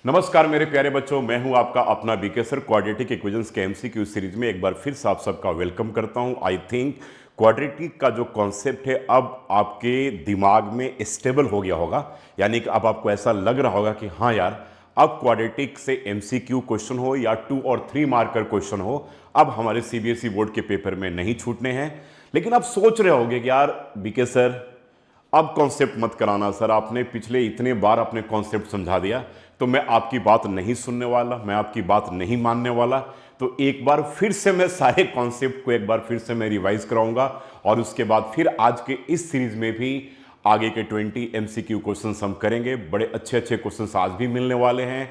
नमस्कार मेरे प्यारे बच्चों, मैं हूं आपका अपना बीके सर। क्वाड्रेटिक इक्वेशंस के एमसीक्यू सीरीज में एक बार फिर से आप सबका वेलकम करता हूं। आई थिंक क्वाड्रेटिक का जो कॉन्सेप्ट है अब आपके दिमाग में स्टेबल हो गया होगा, यानी कि अब आपको ऐसा लग रहा होगा कि हाँ यार, अब क्वाड्रेटिक से एमसीक्यू क्वेश्चन हो या 2 और 3 मार्कर क्वेश्चन हो, अब हमारे सीबीएसई बोर्ड के पेपर में नहीं छूटने हैं। लेकिन आप सोच रहे होंगे कि यार बीके सर, अब कॉन्सेप्ट मत कराना सर, आपने पिछले इतने बार अपने कॉन्सेप्ट समझा दिया, तो मैं आपकी बात नहीं सुनने वाला, मैं आपकी बात नहीं मानने वाला। तो एक बार फिर से मैं सारे कॉन्सेप्ट को एक बार फिर से मैं रिवाइज कराऊंगा और उसके बाद फिर आज के इस सीरीज में भी आगे के 20 एमसीक्यू क्वेश्चंस हम करेंगे। बड़े अच्छे अच्छे क्वेश्चंस आज भी मिलने वाले हैं,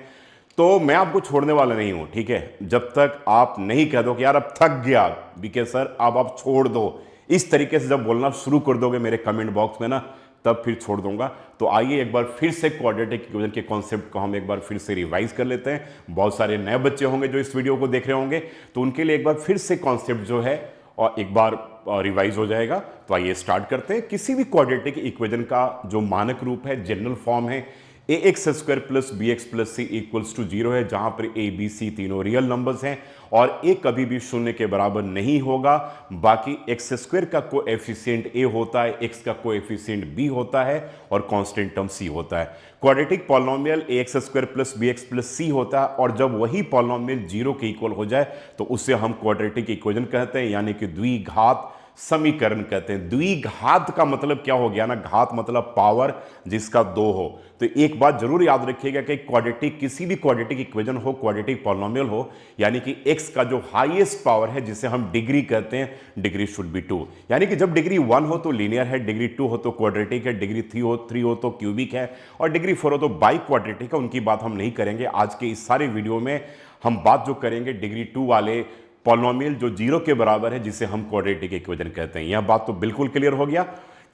तो मैं आपको छोड़ने वाला नहीं हूं, ठीक है। जब तक आप नहीं कह दो कि यार अब थक गया बीके सर, अब आप छोड़ दो, इस तरीके से जब बोलना शुरू कर दोगे मेरे कमेंट बॉक्स में ना, तब फिर छोड़ दूंगा। तो आइए एक बार फिर से क्वाड्रेटिक इक्वेशन के कॉन्सेप्ट को हम एक बार फिर से रिवाइज कर लेते हैं। बहुत सारे नए बच्चे होंगे जो इस वीडियो को देख रहे होंगे, तो उनके लिए एक बार फिर से कॉन्सेप्ट जो है और एक बार रिवाइज हो जाएगा। तो आइए स्टार्ट करते हैं। किसी भी क्वाड्रेटिक इक्वेशन का जो मानक रूप है, जनरल फॉर्म है, a x square plus b x plus c equals to 0 है, जहां पर ए बी सी तीनों रियल नंबर्स हैं और ए कभी भी शून्य के बराबर नहीं होगा। बाकी एक्स स्क्वायर का कोएफिशिएंट ए होता है, एक्स का कोएफिशिएंट बी होता है और कांस्टेंट टर्म सी होता है। Quadratic polynomial a x square plus b x plus c होता है और जब वही पॉलिनोमियल 0 के इक्वल हो जाए तो उसे हम क्वाड्रेटिक इक्वेशन कहते हैं, यानी कि द्विघात समीकरण कहते हैं। द्विघात का मतलब क्या हो गया ना, घात मतलब पावर जिसका 2 हो। तो एक बात जरूर याद रखिएगा कि क्वाड्रेटिक, किसी भी क्वाड्रेटिक इक्वेशन हो, क्वाड्रेटिक पॉलिनोमियल हो, यानी कि x का जो हाईएस्ट पावर है जिसे हम डिग्री कहते हैं, डिग्री शुड बी 2। यानी कि जब डिग्री 1 हो तो लीनियर है, डिग्री 2 हो तो क्वाड्रेटिक है, डिग्री 3 हो तो क्यूबिक है और डिग्री 4 हो तो बाई क्वाड्रेटिक है। उनकी बात हम नहीं करेंगे आज के इस सारे वीडियो में। हम बात जो करेंगे डिग्री 2 वाले पॉलिनोमियल जो 0 के बराबर है, जिसे हम क्वाड्रेटिक इक्वेशन कहते हैं। यह बात तो बिल्कुल क्लियर हो गया,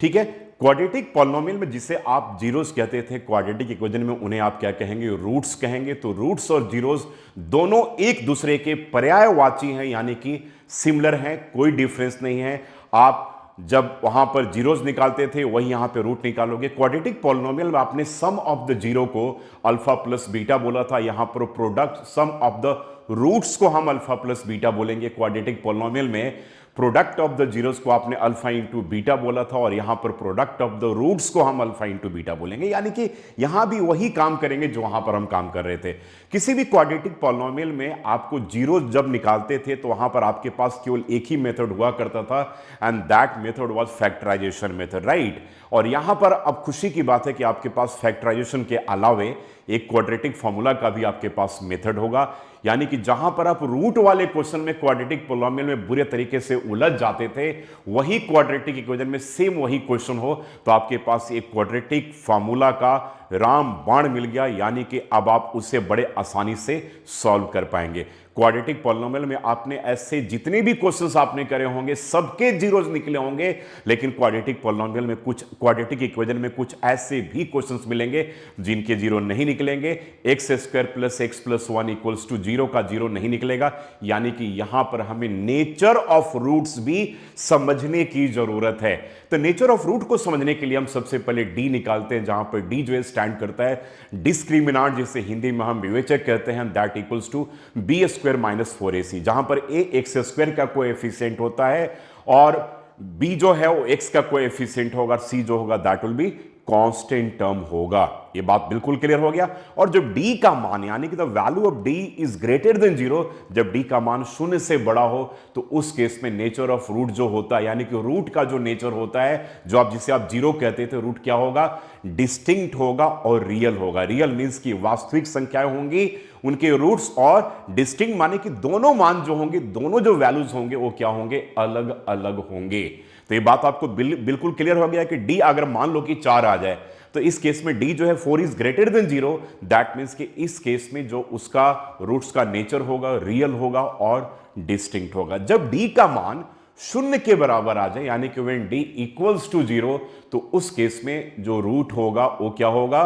ठीक है। क्वाड्रेटिक पॉलिनोमियल में जिसे आप जीरोस कहते थे, क्वाड्रेटिक इक्वेशन में उन्हें आप क्या कहेंगे, रूट्स कहेंगे। तो रूट्स और जीरोस दोनों एक दूसरे के पर्यायवाची हैं, यानी कि सिमिलर हैं, कोई डिफरेंस नहीं है। आप जब वहां पर जीरोस निकालते थे वही यहां पे रूट निकालोगे। क्वाड्रेटिक पॉलिनोमियल में आपने सम ऑफ द जीरो को अल्फा प्लस बीटा बोला था, यहां पर product sum of the roots को हम अल्फा प्लस बीटा बोलेंगे। क्वाड्रेटिक पॉलिनोमियल में प्रोडक्ट ऑफ द जीरोस को आपने अल्फा इंटू बीटा बोला था और यहां पर प्रोडक्ट ऑफ द रूट्स को हम अल्फा इंटू बीटा बोलेंगे, यानी कि यहां भी वही काम करेंगे जो वहां पर हम काम कर रहे थे। किसी भी क्वाड्रेटिक पॉलिनोमियल में आपको जीरो जब निकालते थे तो वहां पर आपके पास केवल एक ही मेथड हुआ करता था, and that method was factorization method, right. और यहां पर अब खुशी की बात है कि आपके पास फैक्टराइजेशन के अलावे एक क्वाड्रेटिक फॉर्मूला का भी आपके पास मेथड होगा, यानी कि जहां पर आप रूट वाले क्वेश्चन में क्वाड्रेटिक पॉलिनोमियल में बुरे तरीके से उलझ जाते थे, वही क्वाड्रेटिक इक्वेशन में सेम वही क्वेश्चन हो तो आपके पास एक क्वाड्रेटिक फॉर्मूला का राम बाण मिल गया, यानी कि अब आप उसे बड़े आसानी से सॉल्व कर पाएंगे। क्वाड्रेटिक पॉलिनोमियल में आपने ऐसे जितने भी क्वेश्चंस आपने करे होंगे सबके जीरोस निकले होंगे, लेकिन क्वाड्रेटिक पॉलिनोमियल में कुछ, क्वाड्रेटिक इक्वेशन में कुछ ऐसे भी क्वेश्चंस मिलेंगे जिनके जीरो नहीं निकलेंगे। X square plus x plus 1 equals to 0 का जीरो नहीं निकलेगा, यानी कि यहां पर हमें नेचर ऑफ रूट्स भी समझने की जरूरत है। तो नेचर ऑफ रूट को समझने के लिए हम सबसे पहले डी निकालते हैं, जहां पर डी जो है स्टैंड करता है डिस्क्रिमिनांट, जिसे हिंदी में हम विवेचक कहते हैं, that equals to b square minus 4ac, जहां पर ए एक्स स्क्वायर का कोएफिशिएंट होता है और बी जो है वो एक्स का कोएफिशिएंट होगा, सी जो होगा that will be constant term होगा। ये बात बिल्कुल क्लियर हो गया। और जब डी का मान, यानी कि the value of D is greater than 0, जब डी का मान शून्य से बड़ा हो तो उस केस में नेचर ऑफ रूट जो होता है, यानी कि रूट का जो नेचर होता है, जो आप जिसे आप जीरो कहते थे, रूट क्या होगा, डिस्टिंक्ट होगा और रियल होगा। रियल मींस की वास्तविक संख्याएं होंगी, उनके रूट्स, और डिस्टिंक्ट माने कि दोनों मान जो होंगे, दोनों जो वैल्यूज होंगे वो क्या होंगे, अलग अलग होंगे। तो ये बात आपको बिल्कुल क्लियर हो गया कि डी अगर मान लो कि 4 आ जाए तो इस केस में डी जो है 4 is greater than 0, that means कि इस केस में जो उसका रूट्स का नेचर होगा रियल होगा और डिस्टिंक्ट होगा। जब डी का मान शून्य के बराबर आ जाए, यानी कि व्हेन डी इक्वल्स टू 0, तो उस केस में जो रूट होगा वो क्या होगा,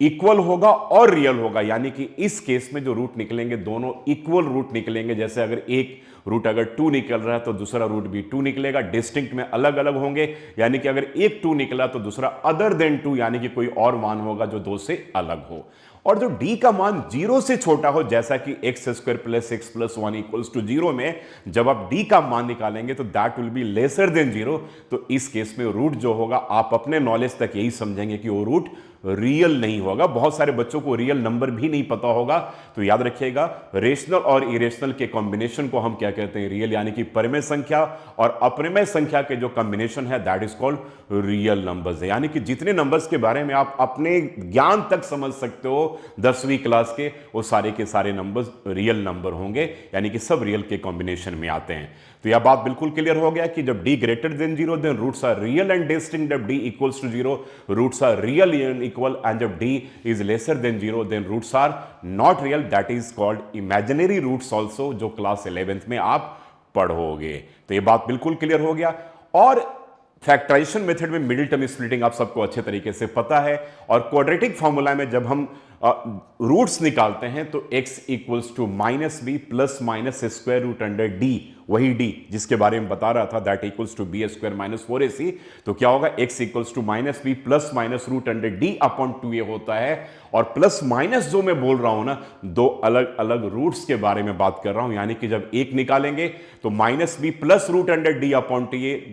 इक्वल होगा और रियल होगा। यानी कि इस केस में जो रूट निकलेंगे दोनों इक्वल रूट निकलेंगे। जैसे अगर एक रूट अगर 2 निकल रहा है तो दूसरा रूट भी 2 निकलेगा, डिस्टिंक्ट में अलग अलग होंगे, यानी कि अगर एक 2 निकला तो दूसरा अदर देन 2 यानी कि कोई और मान होगा जो 2 से अलग हो। और जो d का मान 0 से छोटा हो, जैसा कि x square plus x plus 1 equals to 0 में जब आप d का मान निकालेंगे तो that will be lesser than 0, तो इस केस में रूट जो होगा आप अपने नॉलेज तक यही समझेंगे कि वो रूट रियल नहीं होगा। बहुत सारे बच्चों को रियल नंबर भी नहीं पता होगा, तो याद रखिएगा रेशनल और इरेशनल के कॉम्बिनेशन को हम क्या कहते हैं, रियल, यानी कि परिमेय संख्या और अपरिमेय संख्या के जो कॉम्बिनेशन है that is called real numbers. यानी कि जितने नंबर्स के बारे में आप अपने ज्ञान तक समझ सकते हो 10वीं क्लास के, वो सारे के सारे नंबर्स रियल नंबर होंगे, यानी कि सब रियल के कॉम्बिनेशन में आते हैं। तो यह बात बिल्कुल क्लियर हो गया कि जब d greater than 0 then roots are real and distinct, जब d equals to 0 roots are real and equal, and जब d is lesser than 0 then roots are not real, that is called imaginary roots also, जो class 11th में आप पढ़ोगे। तो यह बात बिल्कुल क्लियर हो गया। और फैक्टराइजेशन मेथड में मिडिल टर्म स्प्लिटिंग आप सबको अच्छे तरीके से पता है, और क्वाड्रेटिक फॉर्मूला में जब हम रूट्स निकालते हैं तो x equals to minus b plus minus square root under d, वही d जिसके बारे में बता रहा था, that equals to b square minus 4ac, तो क्या होगा x equals to minus b plus minus root under D upon 2a होता है। और प्लस माइनस जो मैं बोल रहा हूं ना, दो अलग अलग रूट्स के बारे में बात कर रहा हूं, यानी कि जब एक निकालेंगे तो minus b plus root under D upon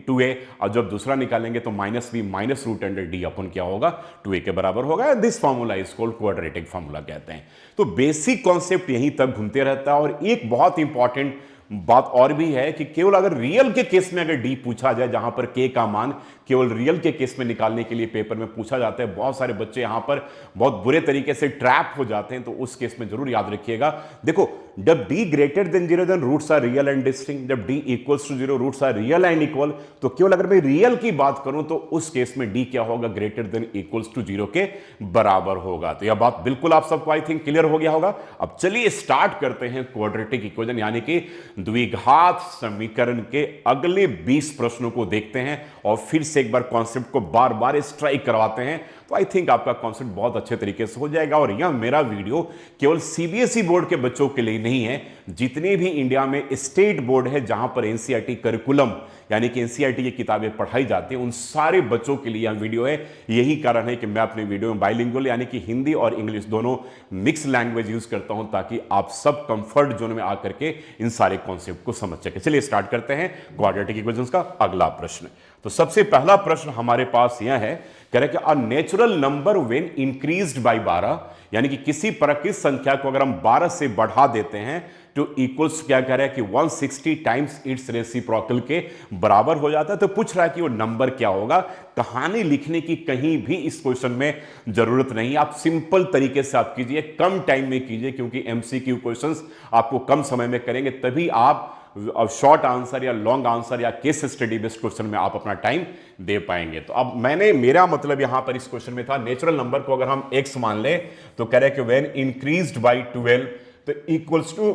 2a, और जब दूसरा निकालेंगे तो minus b minus root under D upon क्या होगा, 2a के बराबर होगा। This formula is called quadratic formula कहते हैं। तो बेसिक कॉन्सेप्ट यहीं तक घूमते रहता है। और एक बहुत इंपॉर्टेंट बात और भी है कि केवल अगर रियल के केस में अगर डी पूछा जाए, जहां पर के का मान केवल रियल के केस में निकालने के लिए पेपर में पूछा जाता है, बहुत सारे बच्चे यहां पर बहुत बुरे तरीके से ट्रैप हो जाते हैं, तो उस केस में जरूर याद रखिएगा। देखो, जब d greater than 0 then roots are real and distinct, जब d equals to 0 roots are real and equal, तो केवल अगर मैं रियल की बात करूं तो उस केस में d क्या होगा, ग्रेटर देन इक्वल्स टू 0 के बराबर होगा। तो यह बात बिल्कुल आप सबको आई थिंक क्लियर हो गया होगा। अब चलिए स्टार्ट करते हैं क्वाड्रेटिक इक्वेशन यानी कि द्विघात समीकरण के अगले 20 प्रश्नों को देखते हैं, और फिर से एक बार कॉन्सेप्ट को बार बार स्ट्राइक करवाते हैं, तो आई थिंक आपका कॉन्सेप्ट बहुत अच्छे तरीके से हो जाएगा। और यह मेरा वीडियो केवल सीबीएसई बोर्ड के बच्चों के लिए नहीं है, जितने भी इंडिया में स्टेट बोर्ड है जहां पर एनसीईआरटी करिकुलम यानी कि एनसीईआरटी की किताबें पढ़ाई जाती हैं, उन सारे बच्चों के लिए यह वीडियो है। यही कारण है कि मैं अपने वीडियो में बाइलिंगुअल यानी कि हिंदी और इंग्लिश दोनों मिक्स लैंग्वेज यूज करता हूं, ताकि आप सब कंफर्ट जोन में आकर के इन सारे कॉन्सेप्ट को समझ सके। चलिए स्टार्ट करते हैं क्वाड्रेटिक इक्वेशंस का अगला प्रश्न। तो सबसे पहला प्रश्न हमारे पास यह है, कह रहे कि a natural number when increased by 12, यानी कि किसी प्राकृतिक संख्या को अगर हम 12 से बढ़ा देते हैं तो इक्वल्स क्या कह रहा है कि 160 टाइम्स इट्स रेसिप्रोकल के बराबर हो जाता है। तो पूछ रहा है कि वो नंबर क्या होगा। कहानी लिखने की कहीं भी इस क्वेश्चन में जरूरत नहीं, आप सिंपल तरीके से आप कीजिए, कम टाइम में कीजिए, क्योंकि एमसीक्यू क्वेश्चंस आपको कम समय में करेंगे, तभी आप शॉर्ट आंसर या लॉन्ग आंसर या केस स्टडी बेस्ड क्वेश्चन में आप अपना टाइम दे पाएंगे। तो अब मेरा मतलब यहां पर इस क्वेश्चन में था, नेचुरल नंबर को अगर हम x मान ले तो कह रहे हैं कि व्हेन इंक्रीज्ड बाय 12 तो equals to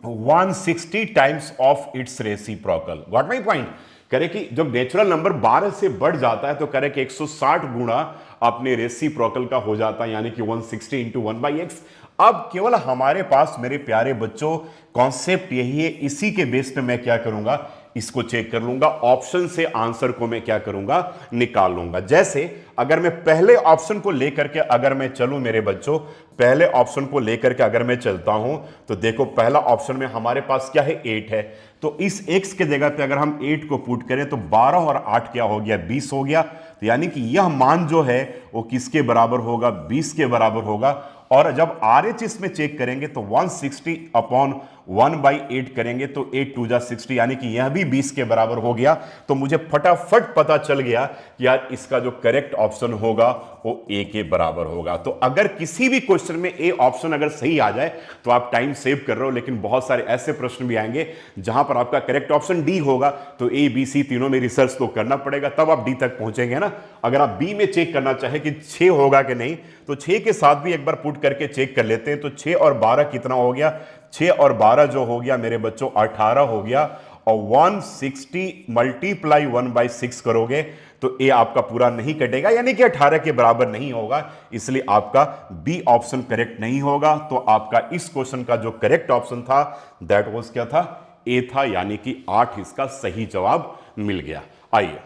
160 times of its reciprocal. Got my point. कह रहे कि जब नेचुरल नंबर 12 से बढ़ जाता है तो कह रहे कि 160 गुणा अपने रेसिप्रोकल का हो जाता है, यानी कि 160 इंटू 1/x। अब केवल हमारे पास मेरे प्यारे बच्चों कॉन्सेप्ट यही है, इसी के बेस पे मैं क्या करूंगा, इसको चेक कर लूंगा, ऑप्शन से आंसर को मैं क्या करूंगा, निकाल लूंगा। जैसे अगर मैं पहले ऑप्शन को लेकर के अगर मैं चलूं मेरे बच्चों, पहले ऑप्शन को लेकर के अगर मैं चलता हूं तो देखो पहला ऑप्शन में हमारे पास क्या है, 8 है। तो इस x के जगह पे अगर हम 8 को पुट करें तो 12 और 8 क्या हो गया, 20 हो गया। तो यानी कि यह मान जो है वो किसके बराबर होगा, 20 के बराबर होगा। और जब RH इसमें चेक करेंगे तो 160 अपॉन 1/8 करेंगे तो 8 2 जा 60, यानी कि यह भी 20 के बराबर हो गया। तो मुझे फटाफट पता चल गया कि यार इसका जो करेक्ट ऑप्शन होगा वो A के बराबर होगा। तो अगर किसी भी क्वेश्चन में A ऑप्शन अगर सही आ जाए तो आप टाइम सेव कर रहे हो, लेकिन बहुत सारे ऐसे प्रश्न भी आएंगे जहां पर आपका करेक्ट ऑप्शन D होगा, तो A B C तीनों में रिसर्च तो करना पड़ेगा, तब आप D तक पहुंचेंगे ना। अगर आप B में चेक करना चाहे कि 6 होगा कि नहीं, तो 6 के साथ भी एक बार पुट करके चेक कर लेते हैं। तो 6 और 12 कितना हो गया, 6 और 12 जो हो गया मेरे बच्चों 18 हो गया। और 160 मल्टीप्लाई 1/6 करोगे तो ए आपका पूरा नहीं कटेगा, यानी कि 18 के बराबर नहीं होगा, इसलिए आपका बी ऑप्शन करेक्ट नहीं होगा। तो आपका इस क्वेश्चन का जो करेक्ट ऑप्शन था दैट वाज क्या था, ए था, यानी कि 8 इसका सही जवाब मिल गया। आइए,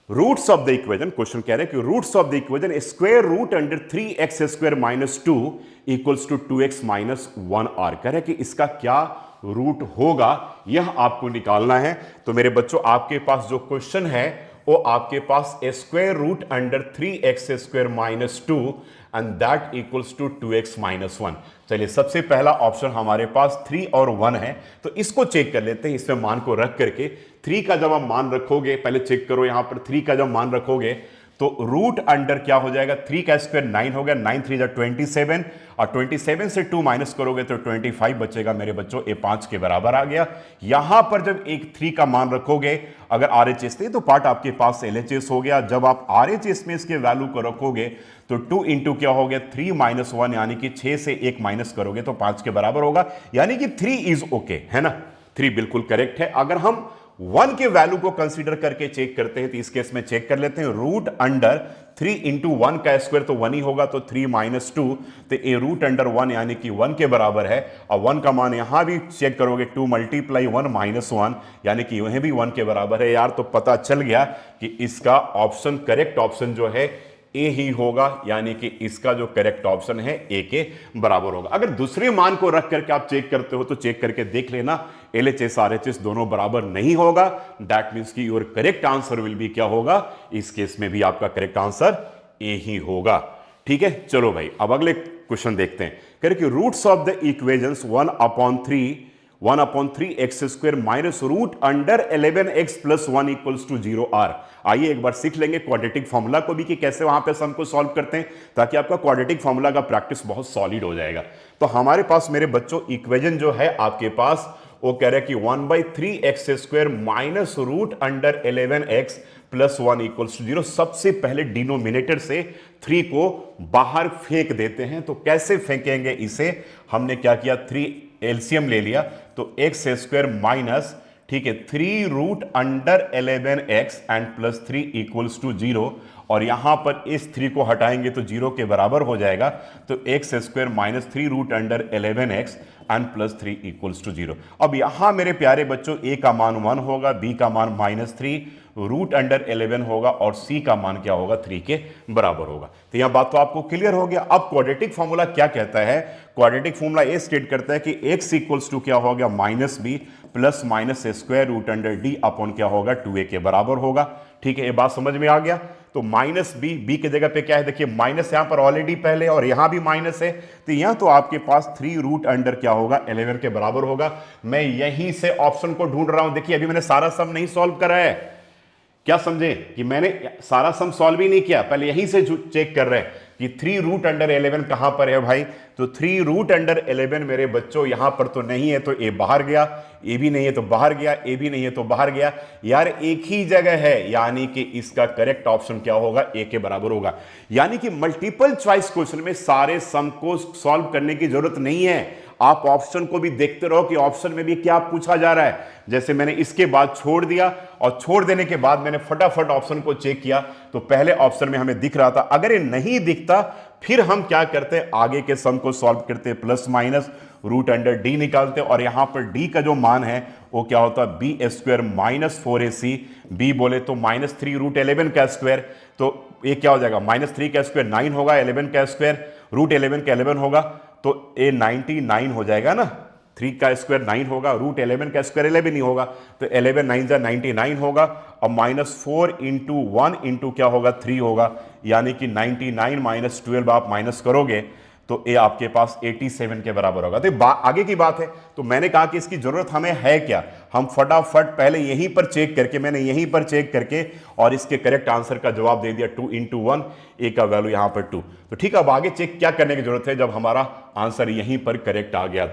roots of the equation, question कह रहे हैं कि roots of the equation square root under 3x square minus 2 equals to 2x minus 1 are. कह रहे हैं कि इसका क्या रूट होगा, यह आपको निकालना है। तो मेरे बच्चों, आपके पास जो क्वेश्चन है वो आपके पास square root under 3x square minus 2 and that equals to 2x minus 1। चलिए, सबसे पहला ऑप्शन हमारे पास 3 और 1 है, तो इसको चेक कर लेते हैं। इसमें मान को रख करके 3 का जब आप मान रखोगे, पहले चेक करो यहां पर 3 का जब मान रखोगे तो रूट अंडर क्या हो जाएगा, 3 का स्क्वायर 9 हो गया, 9 3 27 और 27 से 2 माइनस करोगे तो 25 बचेगा मेरे बच्चों, ये 5 के बराबर आ गया। यहां पर जब एक 3 का मान रखोगे, अगर RHS थे तो पार्ट आपके पास LHS हो गया। जब आप RHS में इसके वैल्यू को रखोगे तो 2 इंटू क्या हो गया, 3 माइनस 1, यानी कि 6 से 1 माइनस करोगे तो 5 के बराबर होगा, यानी कि 3 इज ओके, है ना, 3 बिल्कुल करेक्ट है। अगर हम 1 के वैल्यू को कंसीडर करके चेक करते हैं तो इस केस में चेक कर लेते हैं, रूट अंडर 3 इंटू 1 का स्क्वायर तो 1 ही होगा, तो 3 माइनस 2, तो ए रूट अंडर 1 यानी कि 1 के बराबर है। और 1 का मान यहां भी चेक करोगे, 2 मल्टीप्लाई 1 माइनस 1, यानी कि यह भी 1 के बराबर है। यार, तो पता चल गया कि इसका ऑप्शन, करेक्ट ऑप्शन जो है ए ही होगा, यानी कि इसका जो करेक्ट ऑप्शन है ए के बराबर होगा। अगर दूसरे मान को रख करके आप चेक करते हो तो चेक करके देख लेना, LHS RHS दोनों बराबर नहीं होगा, दैट मींस कि your correct answer will be क्या होगा, इस केस में भी आपका करेक्ट आंसर ए ही होगा। ठीक है, चलो भाई, अब अगले क्वेश्चन देखते हैं। कह रहे कि roots of the equations 1/3 x square minus root under 11x plus 1 equals to 0 are. आइए एक बार सीख लेंगे क्वाड्रेटिक फॉर्मूला को भी, कि कैसे वहां पे सम को सॉल्व करते हैं, ताकि आपका क्वाड्रेटिक फॉर्मूला का प्रैक्टिस बहुत सॉलिड हो जाएगा। तो हमारे पास मेरे बच्चों इक्वेशन जो है आपके पास, वो कह रहे हैं कि 1/3 x square minus root under 11x plus 1 equals to 0। सबसे पहले डिनोमिनेटर से 3 को बाहर फेंक देते हैं। तो कैसे फेंकेंगे इसे, हमने क्या किया, 3 एलसीएम ले लिया, तो एक्स स्क्वायर माइनस, ठीक है, 3 root under 11x and plus 3 equals to 0, और यहां पर इस 3 को हटाएंगे तो 0 के बराबर हो जाएगा। तो x square minus 3 root under 11x and plus 3 equals to 0। अब यहां मेरे प्यारे बच्चों ए का मान 1 होगा, बी का मान -3 रूट अंडर 11 होगा, और सी का मान क्या होगा, 3 के बराबर होगा। तो यह बात तो आपको क्लियर हो गया। अब क्वाड्रेटिक फॉर्मूला क्या कहता है, क्वाड्रेटिक फॉर्मूला ये स्टेट करता है कि x इक्वल्स टू क्या हो गया, -b plus minus square root under d upon क्या होगा, 2a के बराबर होगा। ठीक है, ये बात समझ में आ गया। तो -b की जगह पे क्या है, देखिए माइनस यहां पर ऑलरेडी पहले, और यहां भी माइनस है, तो यहां तो आपके पास 3 रूट अंडर क्या होगा, 11 के बराबर होगा। मैं यहीं से ऑप्शन को ढूंढ रहा हूं। देखिए, अभी मैंने सारा सम नहीं सॉल्व करा है, क्या समझे, कि मैंने सारा सम सॉल्व ही नहीं किया, पहले यहीं से चेक कर रहे हैं कि 3 रूट अंडर 11 कहां पर है भाई। तो 3 रूट अंडर 11 मेरे बच्चों यहां पर तो नहीं है, तो ए बाहर गया, ए भी नहीं है तो बाहर गया, ए भी नहीं है तो बाहर गया। यार, एक ही जगह है, यानी कि इसका करेक्ट ऑप्शन क्या होगा, ए के बराबर होगा। यानी कि मल्टीपल चॉइस क्वेश्चन में सारे सम को सॉल्व करने की जरूरत नहीं है, आप ऑप्शन को भी देखते रहो कि ऑप्शन में भी क्या पूछा जा रहा है। जैसे मैंने इसके बाद छोड़ दिया, और छोड़ देने के बाद मैंने फटाफट ऑप्शन को चेक किया, तो पहले ऑप्शन में हमें दिख रहा था। अगर ये नहीं दिखता, फिर हम क्या करते हैं, आगे के सम को सॉल्व करते, plus minus root under d निकालते, और यहां पर डी का जो मान है वो क्या होता है, B square minus 4ac, B बोले तो -3 रूट 11 का स्क्वायर, तो ये क्या हो जाएगा, -3 का स्क्वायर 9 होगा, 11 का स्क्वायर रूट 11 का 11 होगा, तो ए 99 हो जाएगा ना, 3 का स्क्वायर 9 होगा, रूट 11 का स्क्वायर 11 ही होगा, तो 11 9 जा 99 होगा, और -4 इंटू 1 इंटू क्या होगा, 3 होगा, यानी कि 99 माइनस 12 आप माइनस करोगे तो ये आपके पास 87 के बराबर होगा। तो आगे की बात है। तो मैंने कहा कि इसकी जरूरत हमें है क्या, हम फटाफट पहले यहीं पर चेक करके, मैंने यहीं पर चेक करके और इसके करेक्ट आंसर का जवाब दे दिया, 2 इंटू 1, ए का वैल्यू यहां पर 2। तो ठीक है, अब आगे चेक क्या करने की जरूरत है, जब हमारा आंसर यहीं पर करेक्ट आ गया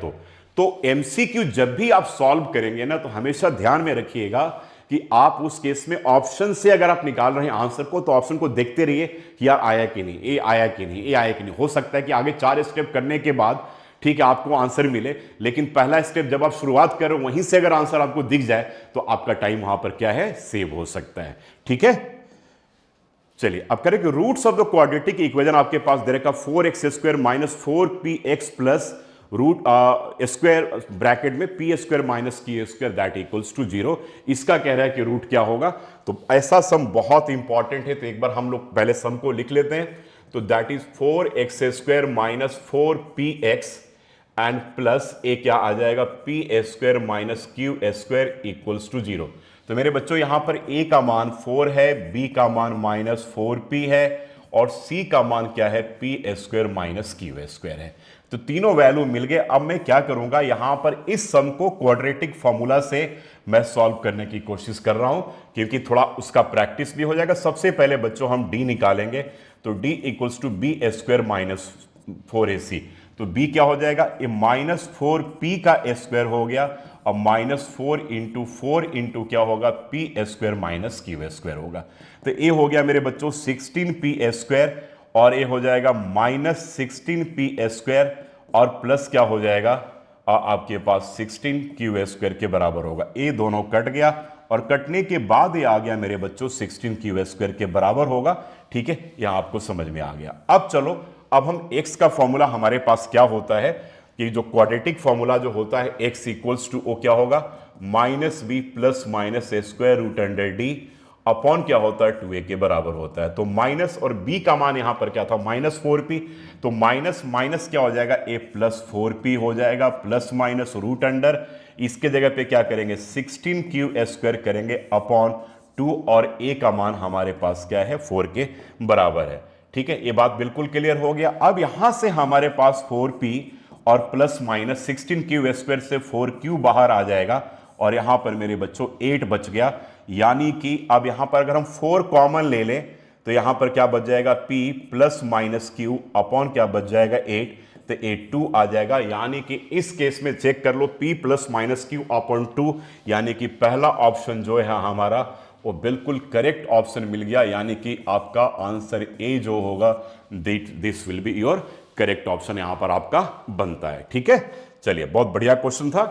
तो एमसीक्यू जब भी आप सॉल्व करेंगे ना, तो हमेशा ध्यान में रखिएगा कि आप उस केस में ऑप्शन से अगर आप निकाल रहे हैं आंसर को, तो ऑप्शन को देखते रहिए कि यार आया कि नहीं, ये आया कि नहीं, ये आया कि नहीं। हो सकता है कि आगे 4 स्टेप करने के बाद ठीक है आपको आंसर मिले, लेकिन पहला स्टेप जब आप शुरुआत करो वहीं से अगर आंसर आपको दिख जाए तो आपका टाइम वहां पर क्या है, सेव हो सकता है। ठीक है, चलिए अब करें कि roots of the quadratic equation आपके पास दे रखा 4x square minus 4px plus root square bracket में पी स्क्वायर माइनस की स्क्वायर दैट इक्वल्स टू 0। इसका कह रहा है कि रूट क्या होगा, तो ऐसा सम बहुत इंपॉर्टेंट है, तो एक बार हम लोग पहले सम को लिख लेते हैं। तो that is 4x square minus 4px and plus a क्या आ जाएगा, p square minus q square equals to 0। तो मेरे बच्चों यहां पर a का मान 4 है, b का मान माइनस 4p है और c का मान क्या है, P square minus q square है। तो तीनों वैल्यू मिल गए। अब मैं क्या करूंगा, यहां पर इस सम को क्वाड्रेटिक फॉर्मूला से मैं सॉल्व करने की कोशिश कर रहा हूं, क्योंकि थोड़ा उसका प्रैक्टिस भी हो जाएगा। सबसे पहले बच्चों हम d निकालेंगे, तो d equals to b square minus 4ac। तो b क्या हो जाएगा, ये माइनस 4p का स्क्वायर हो गया और माइनस 4 इंटू क्या होगा, P square minus q square होगा। तो ये हो गया मेरे बच्चों 16p स्क्वायर और ये हो जाएगा माइनस 16p स्क्वायर और प्लस क्या हो जाएगा आपके पास 16q स्क्वायर के बराबर होगा। ये दोनों कट गया और कटने के बाद ये आ गया मेरे बच्चों 16q स्क्वायर के बराबर होगा। ठीक है, यहां आपको समझ में आ गया। अब चलो, अब हम x का फॉर्मूला हमारे पास क्या होता है कि जो क्वाड्रेटिक फॉर्मूला जो होता है x इक्वल्स टू ओ क्या होगा, minus b plus minus a square root under D upon क्या होता है 2a के बराबर होता है। तो माइनस और b का मान यहां पर क्या था, माइनस 4p, तो माइनस माइनस क्या हो जाएगा, a प्लस 4p हो जाएगा, प्लस माइनस रूट अंडर, इसके जगह पे क्या करेंगे 16q स्क्वायर करेंगे अपॉन 2 और a का मान हमारे पास क्या है 4 के बराबर है। ठीक है, ये बात बिल्कुल क्लियर हो गया। अब यहां से हमारे पास 4p और प्लस माइनस 16q स्क्वायर से 4q बाहर आ जाएगा और यहां पर मेरे बच्चों 8 बच गया। यानी कि अब यहां पर अगर हम 4 कॉमन ले लें तो यहां पर क्या बच जाएगा, p plus minus Q upon क्या बच जाएगा 8, तो 8 आ जाएगा। यानी कि इस केस में चेक कर लो, p plus minus Q upon 2, यानी कि पहला ऑप्शन जो है हमारा वो बिल्कुल करेक्ट ऑप्शन मिल गया। यानी कि आपका आंसर ए जो होगा this will be your correct option यहां पर आपका बनता है। ठीक है, चलिए, बहुत बढ़िया क्वेश्चन था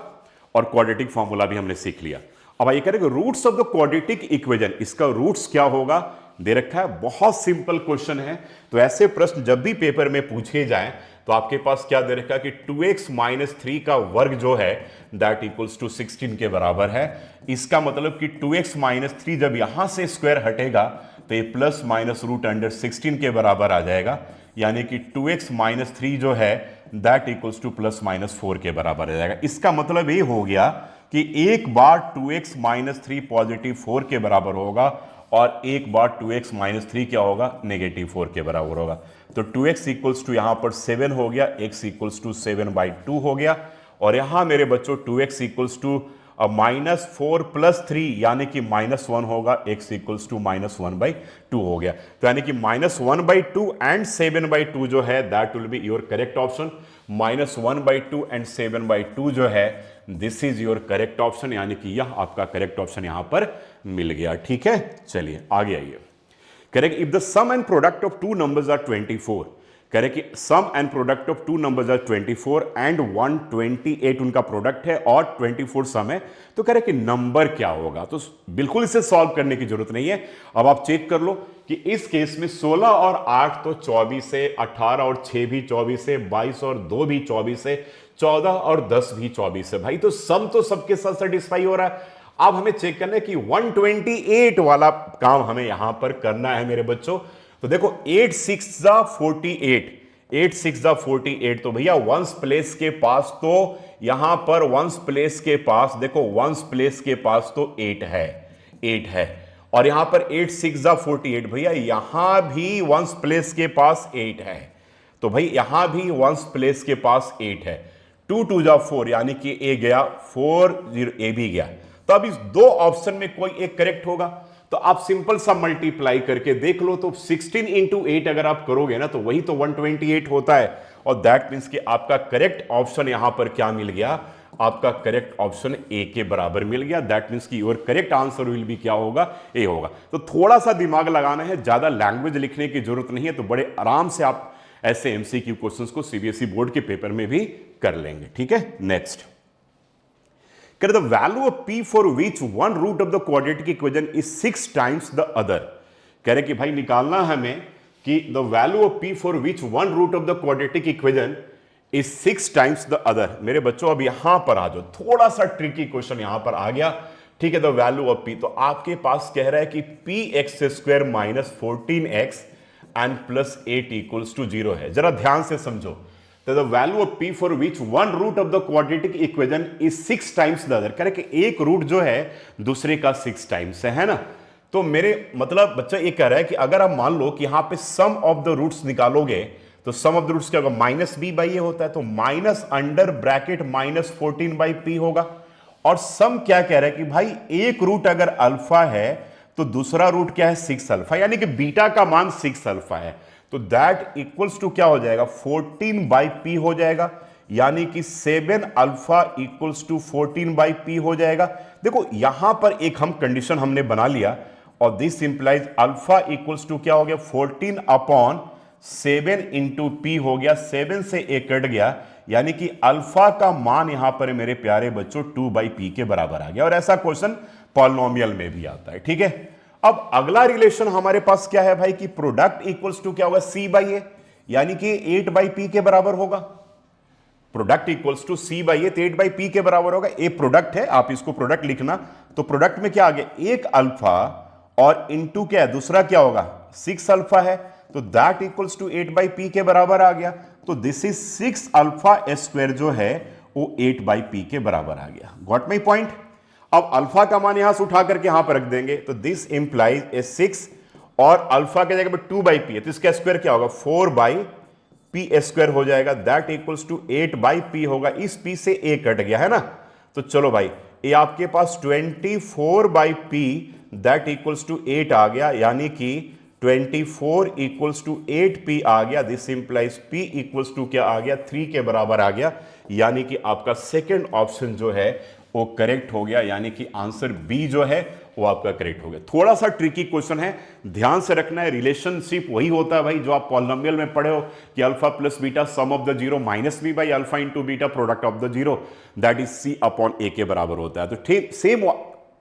और क्वाड्रेटिक फॉर्मूला भी हमने सीख लिया। अब आइए करेंगे roots of the quadratic equation. इसका रूट्स क्या होगा दे रखा है, बहुत सिंपल क्वेश्चन है। तो ऐसे प्रश्न जब भी पेपर में पूछे जाएं तो आपके पास क्या दे रखा है कि 2x माइनस 3 का वर्ग जो है दैट इक्वल्स टू 16 के बराबर है। इसका मतलब कि 2x माइनस 3 जब यहां से स्क्वायर हटेगा तो ये प्लस माइनस रूट अंडर 16 के बराबर आ जाएगा। यानी कि 2x माइनस 3 जो है that equals two plus minus 4 के बराबर आ जाएगा। इसका मतलब ये हो गया कि एक बार 2x माइनस 3 पॉजिटिव 4 के बराबर होगा और एक बार 2x माइनस 3 क्या होगा, नेगेटिव 4 के बराबर होगा। तो 2x इक्वल्स टू यहां पर 7 हो गया, x इक्वल्स टू 7/2 हो गया और यहां मेरे बच्चों 2x equals to minus 4 plus 3 यानी कि -1 होगा, x इक्वल्स टू -1/2 हो गया। तो यानी कि -1/2 एंड 7/2 जो है that will be your correct option. -1/2 and 7/2 जो है this is your correct option, यानी कि यह आपका करेक्ट ऑप्शन यहां पर मिल गया। ठीक है, चलिए आगे आइए। Correct, if the sum and product of two numbers are 24, correct कि sum and product of two numbers are 24 and 128 उनका प्रोडक्ट है और 24 सम है, तो करेक्ट कि नंबर क्या होगा। तो बिल्कुल इसे सॉल्व करने की जरूरत नहीं है। अब आप चेक कर लो कि इस केस में 16 और 8 तो 24 है, 18 और 6 भी 24 है, 22 और 2 भी 24 है, 14 और 10 भी 24 है। भाई तो सम तो सबके साथ सेटिस्फाई हो रहा है। अब हमें चेक करना है कि 128 वाला काम हमें यहां पर करना है मेरे बच्चों। तो देखो 8 6 48, 8 6 48, तो भैया वंस प्लेस के पास तो यहां पर वंस प्लेस के पास देखो वंस प्लेस के पास तो 8 है और यहां पर 8 6 48, भैया यहां भी वंस प्लेस के पास 8 है। तो भाई यहां भी वंस प्लेस के पास 8 है। 2 2 4 यानी कि ए गया 4 0 ए भी गया। तो अब इस दो ऑप्शन में कोई एक करेक्ट होगा। तो आप सिंपल सा मल्टीप्लाई करके देख लो, तो 16 इंटू 8 अगर आप करोगे ना तो वही तो 128 होता है और दैट मीन्स कि आपका करेक्ट ऑप्शन यहां पर क्या मिल गया, आपका करेक्ट ऑप्शन ए के बराबर मिल गया। दैट मीन्स कि your correct answer will be क्या होगा, ए होगा। तो थोड़ा सा दिमाग लगाना है, ज्यादा लैंग्वेज लिखने की जरूरत नहीं है। तो बड़े आराम से आप ऐसे एमसीक्यू क्वेश्चंस को सीबीएसई बोर्ड के पेपर में भी कर लेंगे। ठीक है, नेक्स्ट करें the value of p for which one root of the quadratic equation is 6 times the other. कह रहे कि भाई निकालना हमें कि the value of p for which one root of the quadratic equation is 6 times the other. मेरे बच्चों अब यहां पर आ जाओ, थोड़ा सा ट्रिकी क्वेश्चन यहां पर आ गया, ठीक है। द वैल्यू ऑफ पी, तो आपके पास कह रहा है कि p x square minus 14x and plus 8 equals to 0 है। जरा ध्यान से समझो, तो the value of p for which one root of the quadratic equation is 6 times the other. कह रहे कि एक रूट जो है दूसरे का 6 टाइम्स है ना। तो मेरे मतलब बच्चा ये कह रहा है कि अगर आप मान लो कि यहां पे सम ऑफ द रूट्स निकालोगे तो सम ऑफ द रूट्स क्या होगा, माइनस बी बाई ए होता है, तो minus under bracket minus 14 by p होगा। और सम क्या कह रहा है कि भाई एक रूट अगर अल्फा है तो दूसरा रूट क्या है 6 अल्फा, यानी कि बीटा का मान 6 अल्फा है, तो दैट इक्वल्स टू क्या हो जाएगा 14 बाई पी हो जाएगा, यानी कि 7 alpha equals to 14 by p हो जाएगा। देखो यहां पर एक हम कंडीशन हमने बना लिया, और this implies alpha equals to क्या हो गया 14 अपॉन 7 इंटू पी हो गया, 7 से ए कट गया, यानी कि अल्फा का मान यहां पर मेरे प्यारे बच्चों 2 बाई पी के बराबर आ गया। और ऐसा क्वेश्चन पॉलिनोमियल में भी आता है, ठीक है। अब अगला रिलेशन हमारे पास क्या है भाई कि प्रोडक्ट इक्वल्स टू क्या होगा सी बाई ए, यानी कि 8 बाई पी के बराबर होगा। Product equals to c by a, 8 by p के बराबर होगा। ए प्रोडक्ट है, आप इसको प्रोडक्ट लिखना, तो प्रोडक्ट में क्या आ गया एक अल्फा और इंटू क्या है दूसरा क्या होगा 6 अल्फा है, तो that equals to 8 by p के बराबर आ गया। तो दिस इज 6 अल्फा स्क्वायर जो है वो 8 बाई पी के बराबर आ गया। Got my point. अब अल्फा का मान यहां से उठा करके यहां पर रख देंगे, तो दिस इंप्लाइज ए 6 और अल्फा के जगह पे 2 बाई पी है, तो इसका स्क्वायर क्या होगा 4 बाई पी स्क्वायर हो जाएगा, that equals to 8 by p होगा। इस पी से ए कट गया है ना, तो चलो भाई ये आपके पास 24 by p that equals to 8 आ गया, यानी कि 24 इक्वल्स टू 8 पी आ गया। This implies p equals to क्या आ गया 3 के बराबर आ गया, यानी कि आपका सेकंड ऑप्शन जो है वो करेक्ट हो गया, यानी कि आंसर बी जो है वो आपका करेक्ट हो गया। थोड़ा सा ट्रिकी क्वेश्चन है, ध्यान से रखना है। रिलेशनशिप वही होता है भाई जो आप पॉलिनोमियल में पढ़े हो कि alpha plus beta sum of the zero minus b by alpha into beta product of the zero that is c upon a के बराबर होता है। तो ठीक सेम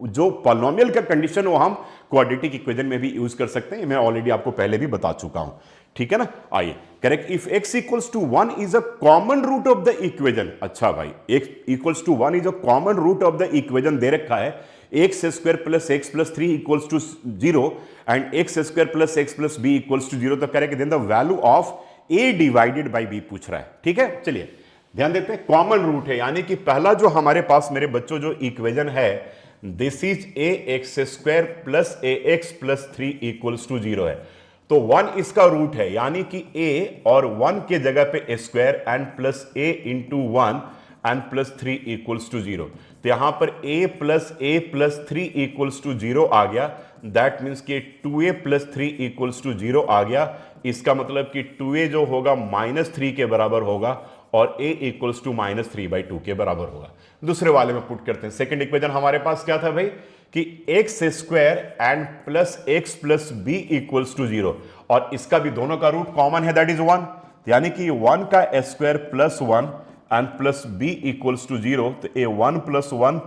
जो पॉलिनोमियल का कंडीशन वो हम क्वाड्रेटिक इक्वेशन में भी यूज कर सकते हैं, मैं ऑलरेडी आपको पहले भी बता चुका हूं, ठीक है ना। आइए correct, if x equals to 1 is a common root of the equation. अच्छा भाई x equals to 1 is a common root of the equation दे रखा है, x square plus x plus 3 equals to 0 and x square plus x plus b equals to 0, तो correct then the value of a divided by b पूछ रहा है, ठीक है। चलिए ध्यान देते हैं, कॉमन रूट है, यानी कि पहला जो हमारे पास मेरे बच्चों जो इक्वेशन है this is a x square plus a x plus 3 equals to 0 है, तो 1 इसका रूट है, यानी कि a और 1 के जगह पे square and plus a into 1 and plus 3 equals to 0, तो यहां पर a प्लस 3 इक्वल्स टू 0 आ गया, दैट मीन्स कि 2a प्लस 3 इक्वल्स टू 0 आ गया। इसका मतलब कि 2a जो होगा -3 के बराबर होगा और a इक्वल्स टू -3 बाई 2 के बराबर होगा। दूसरे वाले में पुट करते हैं, सेकंड इक्वेशन हमारे पास क्या था भाई कि x square and plus x plus b equals to 0, और इसका भी दोनों का रूट कॉमन है दैट इज 1, यानी कि 1 का square plus 1 and plus b equals to 0, तो a 1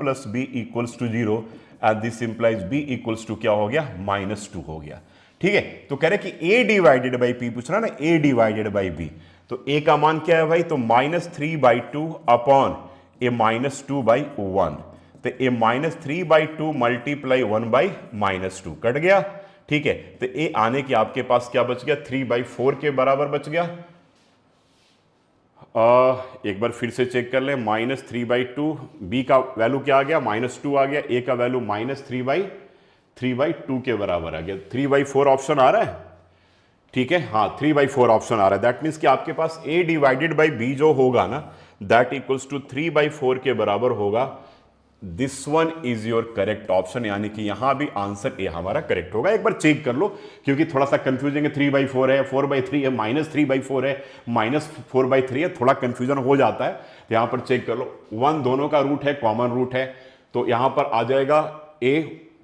plus b equals to 0 and this implies b equals to क्या हो गया -2 हो गया, ठीक है। तो कह रहे कि a डिवाइडेड बाई पी पूछ रहा ना, a डिवाइडेड बाई बी, तो a का मान क्या है भाई, तो -3 बाई 2 अपॉन ए -2 बाई 1, तो ए -3 बाई 2 मल्टीप्लाई 1 बाई -2 कट गया, ठीक है। तो ए आने के आपके पास क्या बच गया 3 बाई 4 के बराबर बच गया। एक बार फिर से चेक कर ले, -3 बाई 2, बी का वैल्यू क्या आ गया -2 आ गया, ए का वैल्यू -3 बाई 2 के बराबर आ गया। 3 बाई 4 ऑप्शन आ रहा है, ठीक है, हाँ 3 बाई 4 ऑप्शन आ रहा है, दैट मीन्स कि आपके पास a डिवाइडेड बाई b जो होगा ना दैट इक्वल्स टू 3 बाई 4 के बराबर होगा। This one is your correct option, यानी कि यहां भी आंसर ए हमारा करेक्ट होगा। एक बार चेक कर लो क्योंकि थोड़ा सा कंफ्यूजिंग है, 3 बाई 4 है, 4 बाई 3 है, -3 बाई 4 है, -4 बाई 3 है, थोड़ा कंफ्यूजन हो जाता है। तो यहां पर चेक कर लो, 1 दोनों का रूट है, कॉमन रूट है, तो यहां पर आ जाएगा a,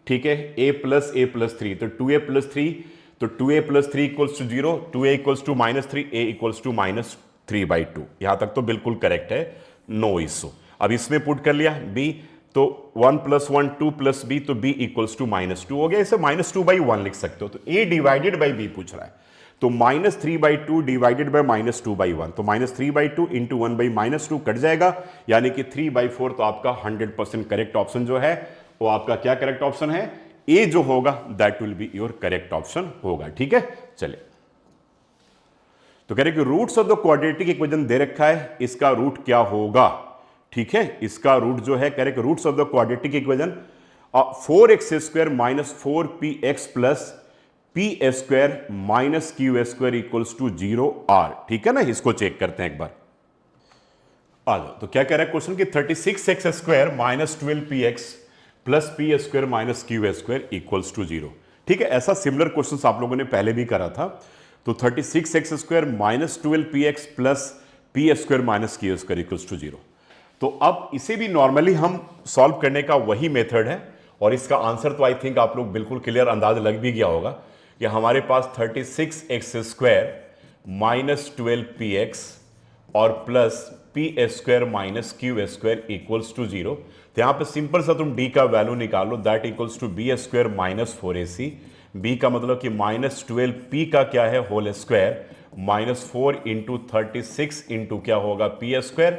ठीक है, a प्लस 3, तो 2a प्लस 3, तो 2a plus 3 equals to 0, 2a equals to -3, a equals to -3 by 2, यहां तक तो बिल्कुल करेक्ट है, नो इशू। अब इसमें पुट कर लिया b, तो 1 प्लस 1 2 प्लस b, तो b इक्वल्स टू -2 हो गया, इसे -2 बाई 1 लिख सकते हो। तो a डिवाइडेड बाई b पूछ रहा है, तो -3/2 डिवाइडेड बाय -2/1, तो -3/2 इंटू 1/-2 कट जाएगा, यानी कि 3/4। तो आपका 100% करेक्ट ऑप्शन जो है वो आपका क्या करेक्ट ऑप्शन है, ए जो होगा that will be your correct option होगा। ठीक है, चलिए। तो कह रहे कि roots of the quadratic equation दे रखा है, इसका रूट क्या होगा। ठीक है, इसका रूट जो है कह रहे कि roots of the quadratic equation 4x² - 4px plus p² - q² equals to 0 r। ठीक है ना, इसको चेक करते हैं एक बार, आ जाओ। तो क्या कह रहा है क्वेश्चन कि 36x² - 12px plus p² - q² equals to 0। ठीक है, ऐसा सिमिलर क्वेश्चन आप लोगों ने पहले भी करा था। तो 36x² - 12px plus p² - q² equals to 0। तो अब इसे भी नॉर्मली हम सॉल्व करने का वही मेथड है, और इसका आंसर तो आई थिंक आप लोग बिल्कुल क्लियर अंदाज लग भी गया होगा कि हमारे पास 36x² - 12px और plus p² - q² equals to 0। तो यहां पे सिंपल सा तुम d का वैल्यू निकालो, that equals to b² - 4ac। b का मतलब कि -12p का क्या है होल स्क्वायर -4 इंटू 36 इंटू क्या होगा p²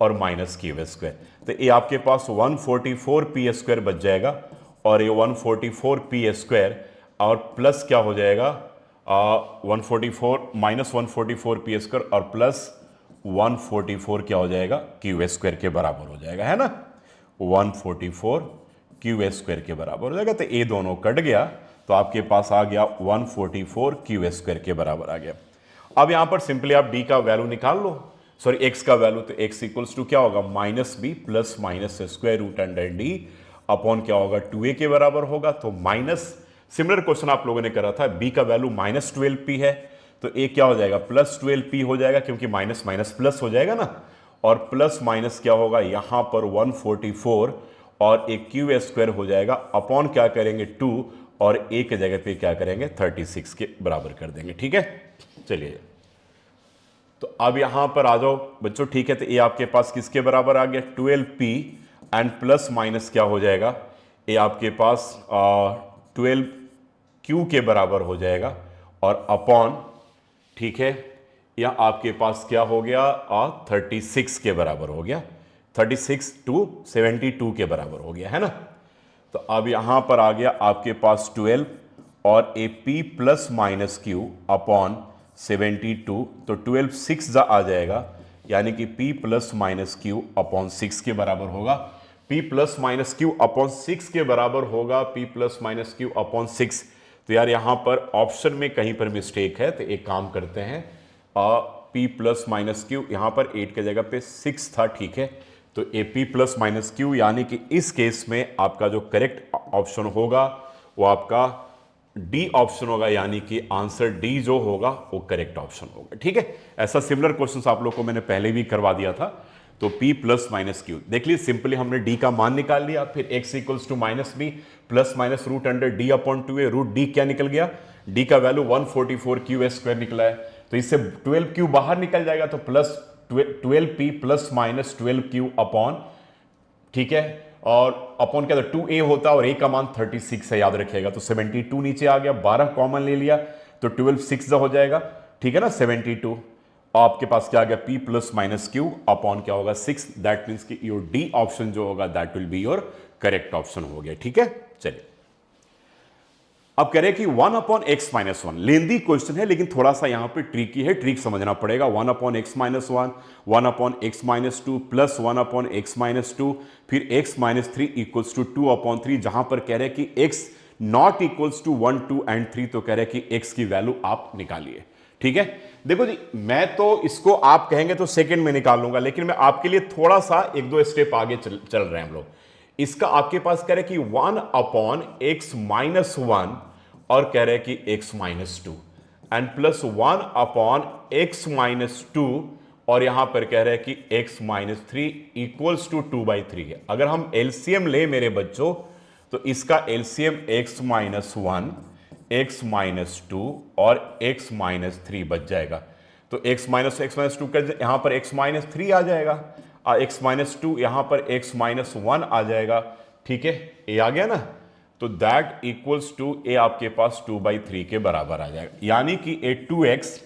और -q²। तो ये आपके पास 144p² बच जाएगा, और ये 144p² और प्लस क्या हो जाएगा 144 -144p² और प्लस 144 क्या हो जाएगा q² के बराबर हो जाएगा, है ना। 144 q² के बराबर हो जाएगा। तो ये दोनों कट गया, तो आपके पास आ गया 144 q² के बराबर आ गया। अब यहां पर सिंपली आप d का वैल्यू निकाल लो, सॉरी x का वैल्यू। तो x इक्वल्स टू क्या होगा -b प्लस -√d अपॉन क्या होगा 2a के बराबर होगा। तो माइनस, सिमिलर क्वेश्चन आप लोगों ने करा था, b का वैल्यू -12p है, तो a क्या हो जाएगा +12p हो जाएगा, क्योंकि माइनस माइनस प्लस हो जाएगा ना। और प्लस माइनस क्या होगा यहां पर 144 और एक q² हो जाएगा, अपॉन क्या करेंगे 2 और a के जगह पे क्या करेंगे 36 के बराबर कर देंगे। ठीक है, चलिए। तो अब यहां पर आ जाओ बच्चों। ठीक है, तो ये आपके पास किसके बराबर आ गया 12p एंड प्लस माइनस क्या हो जाएगा, ये आपके पास 12q के बराबर हो जाएगा, और अपॉन, ठीक है, या आपके पास क्या हो गया 36 के बराबर हो गया, 36 टू 72 के बराबर हो गया, है ना। तो अब यहां पर आ गया आपके पास 12 और ए p plus minus Q upon 72। तो 12 6 आ जाएगा, यानी कि p plus minus Q upon 6 के बराबर होगा। p plus minus Q upon 6 के बराबर होगा, p plus minus Q upon 6। तो यार यहां पर ऑप्शन में कहीं पर मिस्टेक है, तो एक काम करते हैं, p प्लस माइनस क्यू यहां पर 8 के जगह पे 6 था। ठीक है, तो A P plus minus Q, यानी कि इस केस में आपका जो करेक्ट ऑप्शन होगा वो आपका डी ऑप्शन होगा, यानी कि आंसर डी जो होगा वो करेक्ट ऑप्शन होगा। ठीक है, ऐसा सिमिलर क्वेश्चंस आप लोग को मैंने पहले भी करवा दिया था। तो p प्लस माइनस क्यू देख लीजिए, सिंपली हमने d का मान निकाल लिया, फिर x equals to -b plus minus √d upon 2a। √d क्या निकल गया, d का वैल्यू 144 q² निकला है, तो इससे 12q बाहर निकल जाएगा, तो plus 12p plus minus 12q upon, ठीक है, और अपॉन क्या था 2a होता, और a का मान 36 है, याद रखिएगा। तो 72 नीचे आ गया, 12 कॉमन ले लिया, तो 12 6 हो जाएगा, ठीक है ना। 72 आपके पास क्या आ गया p plus minus Q upon क्या होगा 6। दैट मीन्स कि योर डी ऑप्शन जो होगा that will be your correct option हो गया। ठीक है, चलिए। अब कह रहे हैं कि 1 upon x minus 1, lengthy question है लेकिन थोड़ा सा यहां पे ट्रिकी है, ट्रिक समझना पड़ेगा। 1 upon x minus 1, 1 upon x minus 2 plus 1 upon x minus 2, फिर x minus 3 equals to 2 upon 3। जहां पर कह रहे हैं कि x not equals to 1 2 and 3, तो कह रहे हैं कि एक्स की वैल्यू आप निकालिए। ठीक है, देखो जी, मैं तो इसको आप कहेंगे तो सेकंड में निकाल लूंगा, लेकिन मैं आपके लिए थोड़ा सा 1-2 स्टेप आगे चल रहे हैं हम लोग। इसका आपके पास कह रहे हैं कि 1 अपॉन एक्स माइनस 1 और कह रहे हैं कि x minus 2 and plus 1 upon x minus 2, और यहां पर कह रहे हैं कि x माइनस 3 इक्वल्स टू 2/3 है। अगर हम एलसीएम ले मेरे बच्चों, तो इसका LCM x minus 1, x minus 2 और x माइनस 3 बच जाएगा। तो x माइनस 2 कर, यहां पर x माइनस 3 आ जाएगा, x माइनस 2 यहां पर x माइनस 1 आ जाएगा। ठीक है, ये आ गया ना। तो दैट इक्वल्स टू ए आपके पास 2/3 के बराबर आ जाएगा, यानी कि ए 2x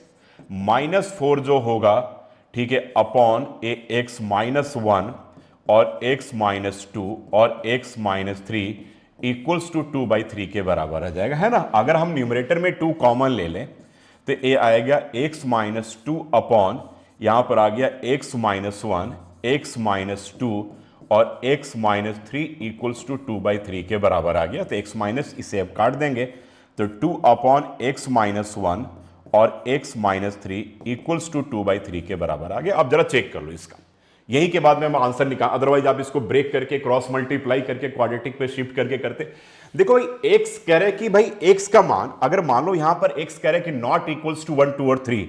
माइनस 4 जो होगा, ठीक है, अपॉन ए x माइनस 1 और x माइनस 2 और x माइनस 3 इक्वल्स टू 2/3 के बराबर आ जाएगा, है ना। अगर हम न्यूमरेटर में 2 कॉमन ले लें तो ए आएगा x माइनस 2 अपॉन, यहां पर आ गया x माइनस 1, x माइनस 2 और x माइनस 3 इक्वल्स टू 2/3 के बराबर आ गया। तो x माइनस इसे अब काट देंगे, तो 2 अपॉन x माइनस 1 और x माइनस 3 इक्वल्स टू 2/3 के बराबर आ गया। अब जरा चेक कर लो इसका, यही के बाद में हम आंसर निकाल, अदरवाइज आप इसको ब्रेक करके क्रॉस मल्टीप्लाई करके क्वाड्रेटिक पे शिफ्ट करके करते। देखो भाई x कह रहे कि भाई x का मान, अगर मान लो यहां पर x कह रहे कि नॉट इक्वल्स टू 1 2 और 3,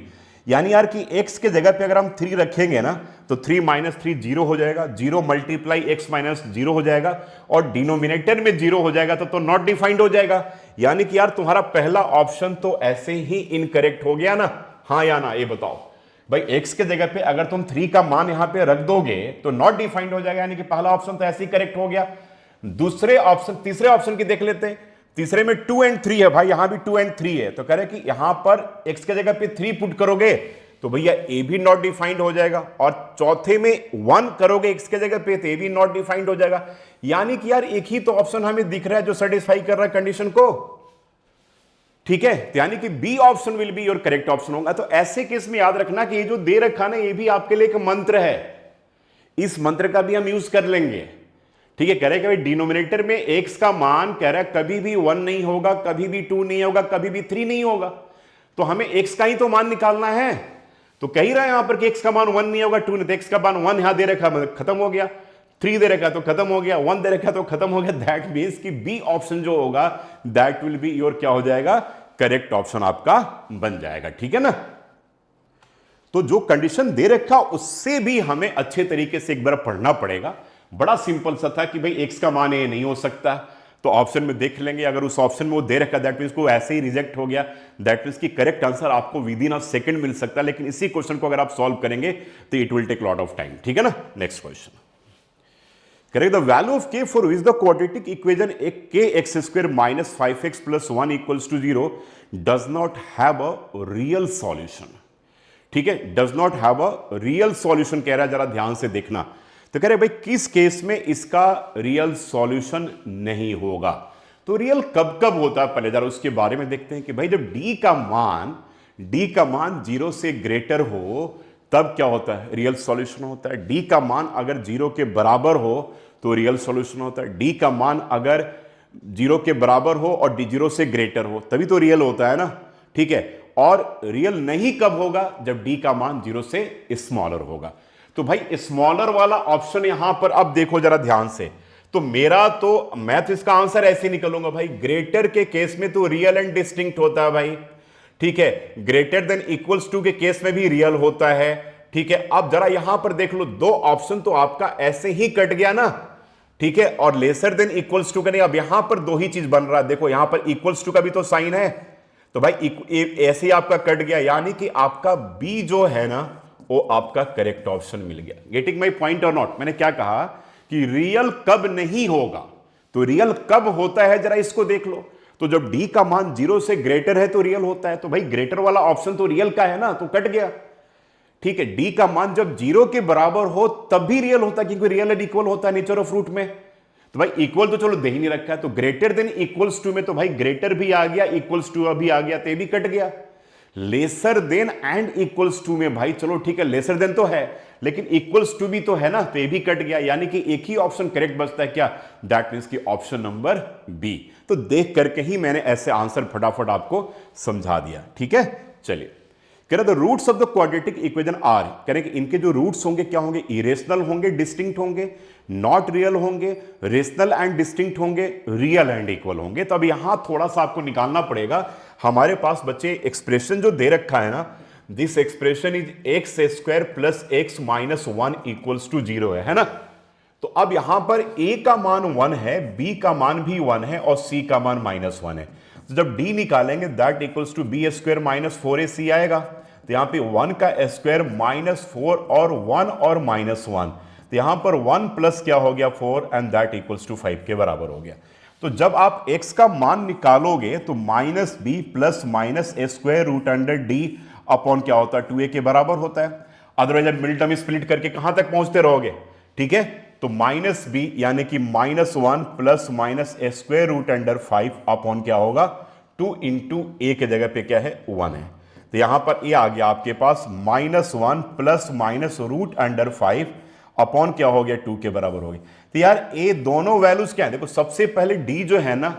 यानी यार कि x के जगह पे अगर हम 3 रखेंगे ना तो 3 माइनस 3 जीरो हो जाएगा, 0 मल्टीप्लाई x माइनस 0 हो जाएगा और डिनोमिनेटर में 0 हो जाएगा तो नॉट डिफाइंड हो जाएगा। यानी कि यार तुम्हारा पहला ऑप्शन तो ऐसे ही इनकरेक्ट हो गया ना, हाँ या ना, ये बताओ भाई। x के जगह पे अगर तुम 3 का मान यहां पे रख दोगे तो नॉट डिफाइंड हो जाएगा, यानी कि पहला ऑप्शन तो ऐसे ही करेक्ट हो गया। दूसरे ऑप्शन, तीसरे ऑप्शन की देख लेते हैं। तीसरे में 2 और 3 है भाई, यहां भी 2 और 3 है, तो कह रहे कि यहां पर x के जगह पे 3 पुट करोगे तो भैया ए भी नॉट डिफाइंड हो जाएगा, और चौथे में 1 करोगे x के जगह पे तो ए भी नॉट डिफाइंड हो जाएगा। यानी कि यार एक ही तो ऑप्शन हमें दिख रहा है जो सेटिस्फाई कर रहा है कंडीशन को, ठीक है। यानी कि b option will be your correct option होगा। तो ऐसे केस में याद रखना कि ये जो दे रखा ना, ये भी आपके लिए एक मंत्र है, इस मंत्र का भी हम यूज कर लेंगे, ठीक है। कह रहे कि भाई डिनोमिनेटर में x का मान कह रहा है कभी भी 1 नहीं होगा, कभी भी 2 नहीं होगा, कभी भी 3 नहीं होगा, तो हमें x का ही तो मान निकालना है। तो कह ही रहा है यहां पर कि x का मान 1 नहीं होगा, 2 नहीं, तो x का मान 1 यहां दे रखा, खत्म हो गया। 3 दे रखा तो खत्म हो गया, 1 दे रखा तो खत्म हो गया। दैट मीन्स कि बी ऑप्शन जो होगा दैट विल बी योर क्या हो जाएगा, करेक्ट ऑप्शन आपका बन जाएगा, ठीक है ना। तो जो कंडीशन दे रखा उससे भी हमें अच्छे तरीके से एक बार पढ़ना पड़ेगा। बड़ा सिंपल सा था कि भाई x का मान ये नहीं हो सकता, तो ऑप्शन में देख लेंगे, अगर उस ऑप्शन में वो दे रखा दैट मीन्स को ऐसे ही रिजेक्ट हो गया, दैट मीन्स की करेक्ट आंसर आपको विद इन अ सेकंड मिल सकता है। लेकिन इसी क्वेश्चन को अगर आप सॉल्व करेंगे तो it will take lot of time, ठीक है ना। Next question, correct the value of k for which the quadratic equation kx² minus 5x plus 1 equals to 0 does not have a real solution, ठीक है, does not have a real solution कह रहा है, जरा ध्यान से देखना। तो कह रहे भाई किस केस में इसका रियल सॉल्यूशन नहीं होगा, तो रियल कब कब होता है पहले जरा उसके बारे में देखते हैं कि भाई जब d का मान 0 से ग्रेटर हो तब क्या होता है, रियल सॉल्यूशन होता है। d का मान अगर 0 के बराबर हो तो रियल सॉल्यूशन होता है। d का मान अगर 0 के बराबर हो और d 0 से ग्रेटर हो तभी तो रियल होता है ना, ठीक है। और रियल नहीं कब होगा, जब d का मान 0 से स्मॉलर होगा। तो भाई स्मॉलर वाला ऑप्शन यहां पर अब देखो जरा ध्यान से, तो मेरा तो मैं तो इसका आंसर ऐसे निकलूंगा भाई, ग्रेटर के केस में तो रियल एंड डिस्टिंक्ट होता है भाई, ठीक है। ग्रेटर देन इक्वल्स टू के केस में भी रियल होता है, ठीक है। अब जरा यहां पर देख लो, दो ऑप्शन तो आपका ऐसे ही कट गया ना, ठीक है, और लेसर देन इक्वल्स टू का नहीं, अब यहां पर दो ही चीज बन रहा है। देखो यहां पर इक्वल्स टू का भी तो साइन है, तो भाई ऐसे ही आपका कट गया, यानी कि आपका बी जो है ना वो आपका करेक्ट ऑप्शन मिल गया। गेटिंग माई पॉइंट और नॉट। मैंने क्या कहा कि रियल कब नहीं होगा, तो रियल कब होता है जरा इसको देख लो। तो जब d का मान 0 से ग्रेटर है तो रियल होता है, तो भाई ग्रेटर वाला ऑप्शन तो रियल का है ना, तो कट गया, ठीक है। d का मान जब 0 के बराबर हो तब भी रियल होता है, क्योंकि रियल एंड इक्वल होता है नेचर ऑफ रूट में। तो भाई इक्वल तो चलो दे ही नहीं रखा है, तो ग्रेटर देन इक्वल्स टू में तो भाई ग्रेटर भी आ गया, इक्वल्स टू भी आ गया, तो ये भी कट गया। Lesser than and equals to में भाई चलो ठीक है, लेसर देन तो है लेकिन इक्वल्स टू भी तो है ना, तो ये भी कट गया, यानी कि एक ही ऑप्शन करेक्ट बचता है, क्या, दैट मींस कि ऑप्शन नंबर बी। तो देख करके ही मैंने ऐसे आंसर फटाफट आपको समझा दिया, ठीक है। चलिए, कह रहे the roots of the quadratic equation are, कह रहे कि इनके जो रूट्स होंगे क्या होंगे, इरेशनल होंगे, डिस्टिंक्ट होंगे, नॉट रियल होंगे, रेशनल एंड डिस्टिंक्ट होंगे, रियल एंड इक्वल होंगे। तो अब यहां थोड़ा सा आपको निकालना पड़ेगा। हमारे पास बच्चे एक्सप्रेशन जो दे रखा है ना, this expression is x square plus x minus 1 equals to 0 है ना। तो अब यहां पर a का मान 1 है, b का मान भी 1 है और c का मान -1 है। तो जब d निकालेंगे that equals to b square minus 4ac आएगा। तो यहां पे 1 का स्क्वायर -4 और 1 और -1, तो यहां पर 1 प्लस क्या हो गया 4 एंड दैट इक्वल्स टू 5 के बराबर हो गया। तो जब आप x का मान निकालोगे तो minus b plus minus a square root under D upon क्या होता है 2a के बराबर होता है। अदरवाइज आप मिडिल टर्म स्प्लिट करके कहां तक पहुंचते रहोगे, ठीक है। तो माइनस बी यानी कि -1 plus minus a square root under 5 upon क्या होगा 2 इंटू ए के जगह पे क्या है 1 है। तो यहां पर ये आ गया आपके पास -1 plus minus root under 5 upon क्या हो गया 2 के बराबर हो गया। तो यार ये दोनों वैल्यूज क्या है, देखो सबसे पहले डी जो है ना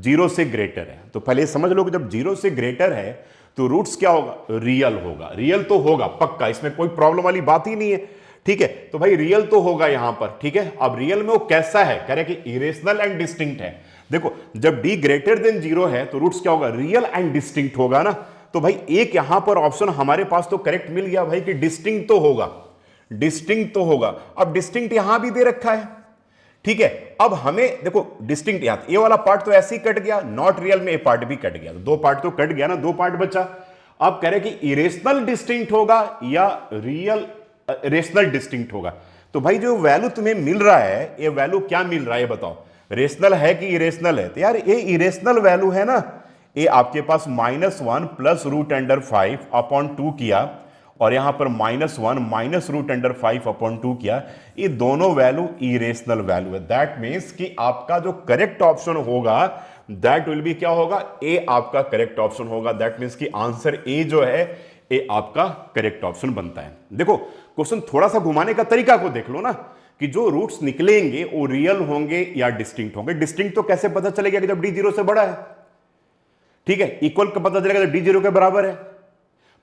0 से ग्रेटर है, तो पहले समझ लो कि जब 0 से ग्रेटर है तो रूट्स क्या होगा, रियल होगा। रियल तो होगा पक्का, इसमें कोई प्रॉब्लम वाली बात ही नहीं है, ठीक है। तो भाई रियल तो होगा यहां पर, ठीक है। अब रियल में वो कैसा है, कह रहे कि इरेशनल एंड डिस्टिंक्ट है। देखो जब डी ग्रेटर देन 0 है तो रूट्स क्या होगा, रियल एंड डिस्टिंक्ट होगा ना। तो भाई एक यहां पर ऑप्शन हमारे पास तो करेक्ट मिल गया भाई कि डिस्टिंक्ट तो होगा, डिस्टिंक्ट तो होगा। अब डिस्टिंक्ट यहां भी दे रखा है, ठीक है। अब हमें देखो डिस्टिंक्ट यहां ये वाला पार्ट तो ऐसे ही कट गया, नॉट रियल में ये पार्ट भी कट गया, तो दो पार्ट तो कट गया ना, दो पार्ट बचा। अब कह रहे कि इरेशनल डिस्टिंक्ट होगा या रियल रेशनल डिस्टिंक्ट होगा। तो भाई जो वैल्यू तुम्हें मिल रहा है, ये वैल्यू क्या मिल रहा है बताओ, रेशनल है कि इरेशनल है। तो यार ये इरेशनल वैल्यू है ना, ये आपके पास -1 प्लस रूट अंडर 5 अपॉन 2 किया और यहां पर -1 माइनस रूट अंडर 5 अपॉन 2 किया, ये दोनों वैल्यू इरेशनल वैल्यू है। दैट मीन्स कि आपका जो करेक्ट ऑप्शन होगा दैट विल बी क्या होगा, ए आपका करेक्ट ऑप्शन होगा। दैट मीन्स कि आंसर ए जो है ए आपका करेक्ट ऑप्शन बनता है। देखो क्वेश्चन थोड़ा सा घुमाने का तरीका को देख लो ना, कि जो रूट्स निकलेंगे वो रियल होंगे या डिस्टिंक्ट होंगे। डिस्टिंक्ट तो कैसे पता चलेगा कि जब डी 0 से बड़ा है, ठीक है। इक्वल का पता चलेगा जब डी 0 के बराबर है,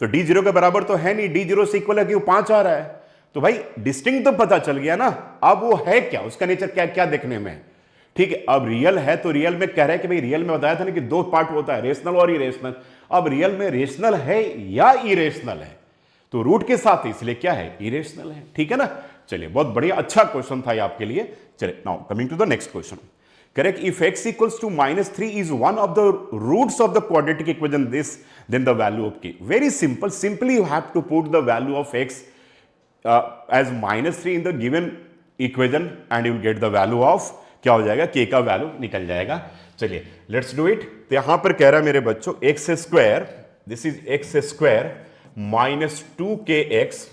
तो डी 0 के बराबर तो है नहीं, डी 0 से इक्वल है कि वो 5 आ रहा है। तो भाई डिस्टिंक्ट तो पता चल गया ना, अब वो है क्या, उसका नेचर क्या क्या देखने में, ठीक है। अब रियल है तो रियल में कह रहे हैं कि भाई रियल में बताया था ना कि दो पार्ट होता है, रेशनल और इरेशनल। अब रियल में रेशनल है या इरेशनल है, तो रूट के साथ इसलिए क्या है, इरेशनल है, ठीक है ना। चलिए बहुत बढ़िया, अच्छा क्वेश्चन था ये आपके लिए। चलिए now coming to the next question. Correct. If x equals to -3 is one of the roots of the quadratic equation, then the value of k. Very simple. Simply you have to put the value of x as -3 in the given equation and you will get the value of क्या हो जाएगा, k का value निकल जाएगा। चलिए let's do it. तो यहां पर कह रहा है मेरे बच्चों x square, this is x square -2kx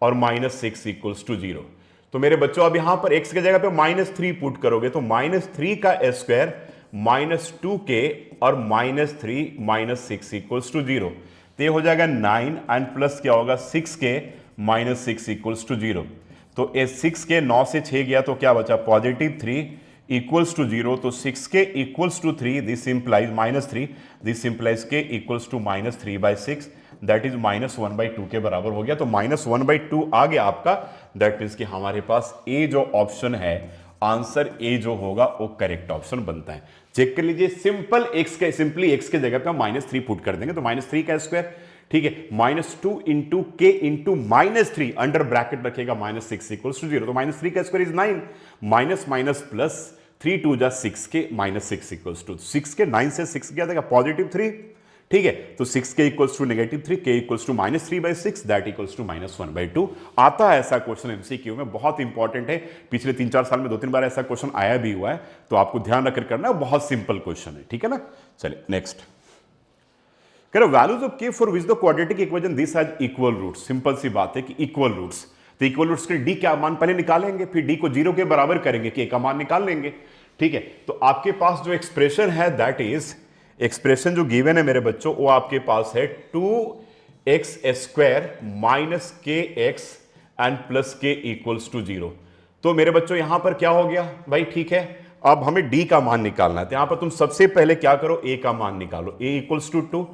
और -6 इक्वल्स टू 0। तो मेरे बच्चों अब यहां पर x की जगह पे -3 पुट करोगे तो -3 का स्क्वायर -2k और -3 -6 इक्वल्स टू 0। तो ये हो जाएगा 9 एंड प्लस क्या होगा 6k -6 इक्वल्स टू 0। तो ये 6k 9 से 6 गया तो क्या बचा +3 इक्वल्स टू 0। तो 6k equals to 3, this implies -3, this implies k equals to -3/6, that is -1/2 के बराबर हो गया। तो -1/2 आ गया आपका। दैट मीन्स कि हमारे पास ए जो ऑप्शन है, आंसर ए जो होगा वो करेक्ट ऑप्शन बनता है। चेक कर लीजिए, सिंपली एक्स के जगह पे हम -3 पुट कर देंगे तो -3 का स्क्वायर, ठीक है, -2 इंटू के इंटू -3 अंडर ब्रैकेट रखेगा -6 इक्वल्स टू 0। तो -3 का square is 9, minus minus plus 3 2 जा 6 के -6 इक्वल्स टू 6 के 9 से 6 गया था +3, ठीक है। तो 6k equals to -3, k equals to -3/6, that equals to -1/2 आता है। ऐसा क्वेश्चन एमसीक्यू में बहुत इंपॉर्टेंट है, पिछले 3-4 साल में 2-3 बार ऐसा क्वेश्चन आया भी हुआ है, तो आपको ध्यान रखकर करना है, बहुत सिंपल क्वेश्चन है, ठीक है ना। चलिए नेक्स्ट, कह रहे values of k for which the quadratic equation this has equal roots. Simple सी बात है कि इक्वल रूट्स, तो इक्वल रूट्स के डी का मान पहले निकालेंगे, फिर डी को 0 के बराबर करेंगे, k का मान निकाल लेंगे, ठीक है। तो आपके पास जो एक्सप्रेशन है दैट इज, एक्सप्रेशन जो गिवन है मेरे बच्चों वो आपके पास है 2x² -kx and plus k equals to 0। तो मेरे बच्चों यहां पर क्या हो गया भाई, ठीक है। अब हमें d का मान निकालना है, तो यहां पर तुम सबसे पहले क्या करो, a का मान निकालो, a equals to 2,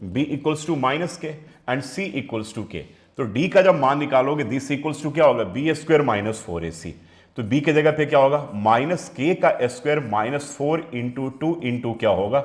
b equals to -k and c equals to k। तो d का जब मान निकालोगे दिस इक्वल्स टू क्या होगा, b² -4ac। तो b की जगह पे क्या होगा, -k का स्क्वायर -4 इंटू 2 इंटू क्या होगा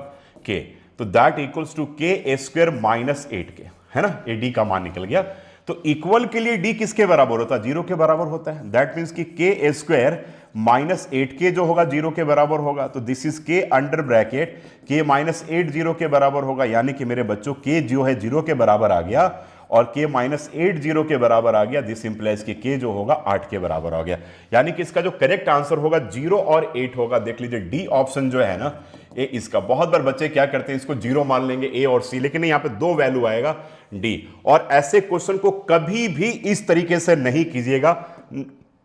k। तो that equals to k² -8k, है ना, ये d का मान निकल गया। तो इक्वल के लिए d किसके बराबर होता है, 0 के बराबर होता है। दैट मीन्स कि k² -8k जो होगा 0 के बराबर होगा। तो this is k under bracket k -8 0 के बराबर होगा, यानी कि मेरे बच्चों k जो है 0 के बराबर आ गया और k माइनस 8 0 के बराबर आ गया। दिस इंप्लाइज कि k जो होगा 8 के बराबर आ गया, यानी कि इसका जो करेक्ट आंसर होगा 0 और 8 होगा। देख लीजिए डी ऑप्शन जो है ना ये इसका, बहुत बार बच्चे क्या करते हैं इसको 0 मान लेंगे a और c, लेकिन यहाँ पे 2 वैल्यू आएगा d। और ऐसे क्वेश्चन को कभी भी इस तरीके से नहीं कीजिएगा,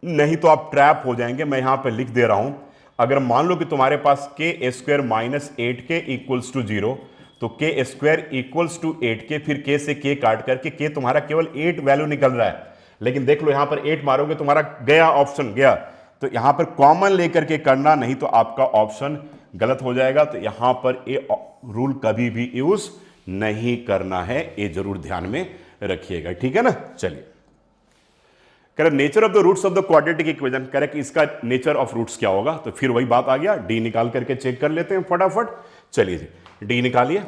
नहीं तो आप ट्रैप हो जाएंगे। मैं यहां पे लिख दे रहा हूं, अगर मान लो कि तुम्हारे पास के square minus 8k equals to 0, तो के स्क्वायर इक्वल्स टू 8k, फिर के से के काट करके के तुम्हारा केवल 8 वैल्यू निकल रहा है। लेकिन देख लो यहां पर 8 मारोगे तुम्हारा गया ऑप्शन गया, तो यहां पर कॉमन लेकर के करना, नहीं तो आपका ऑप्शन गलत हो जाएगा। तो यहां पर ये रूल कभी भी यूज नहीं करना है, ये जरूर ध्यान में रखिएगा, ठीक है ना। चलिए, कह रहे nature of the roots of the quadratic equation, कह रहे कि इसका नेचर ऑफ रूट्स क्या होगा, तो फिर वही बात आ गया, डी निकाल करके चेक कर लेते हैं फटाफट। चलिए जी डी निकालिए।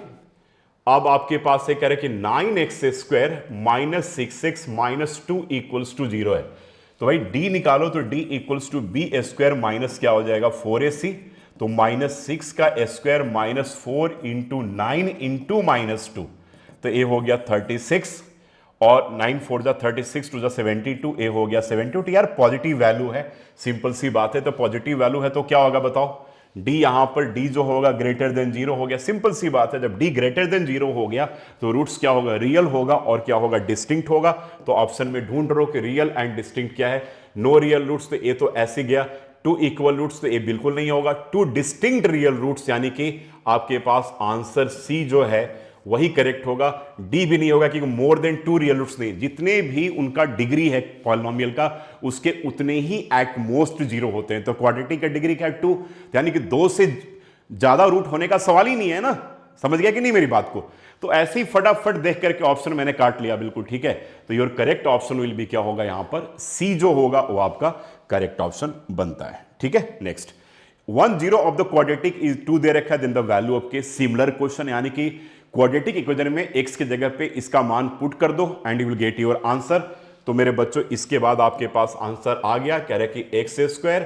अब आपके पास से कह रहे कि 9x square minus 6x minus 2 equals to 0 है, तो भाई डी निकालो, तो d equals to b square minus क्या हो जाएगा 4ac, तो माइनस 6 का square minus 4 into 9 into minus 2, तो ये हो गया 36, और 9 4 जा 36 2 जा 72, ए हो गया 72। यार पॉजिटिव वैल्यू है, सिंपल सी बात है, तो पॉजिटिव वैल्यू है तो क्या होगा बताओ, डी यहां पर डी जो होगा ग्रेटर देन 0 हो गया। सिंपल सी बात है, जब डी ग्रेटर देन 0 हो गया तो रूट्स क्या होगा, रियल होगा, और क्या होगा, डिस्टिंक्ट होगा। तो ऑप्शन में ढूंढ रहे हो कि रियल एंड डिस्टिंक्ट क्या है। नो रियल रूट्स, तो ये तो ऐसे गया। 2 इक्वल रूट्स, तो ये बिल्कुल नहीं होगा। 2 डिस्टिंक्ट रियल रूट्स, यानी कि आपके पास आंसर सी जो है वही करेक्ट होगा। डी भी नहीं होगा क्योंकि मोर देन 2 रियल रूट्स नहीं, जितने भी उनका डिग्री है पॉलिनोमियल का उसके उतने ही एट मोस्ट 0 होते हैं। तो क्वाड्रेटिक का डिग्री क्या है 2, यानी कि 2 से ज्यादा रूट होने का सवाल ही नहीं है ना। समझ गया कि नहीं मेरी बात को। तो ऐसे ही फटाफट देख करके ऑप्शन मैंने काट लिया, बिल्कुल ठीक है। तो your correct option will B क्या होगा, यहां पर सी जो होगा वो आपका करेक्ट ऑप्शन बनता है, ठीक है। Next 1 0 of the quadratic is 2 दे रखा है, देन द वैल्यू ऑफ के। सिमिलर क्वेश्चन, यानी कि क्वाड्रेटिक इक्वेशन में x की जगह पे इसका मान पुट कर दो and you will get your answer. तो मेरे बच्चों इसके बाद आपके पास आंसर आ गया, कह रहे कि x square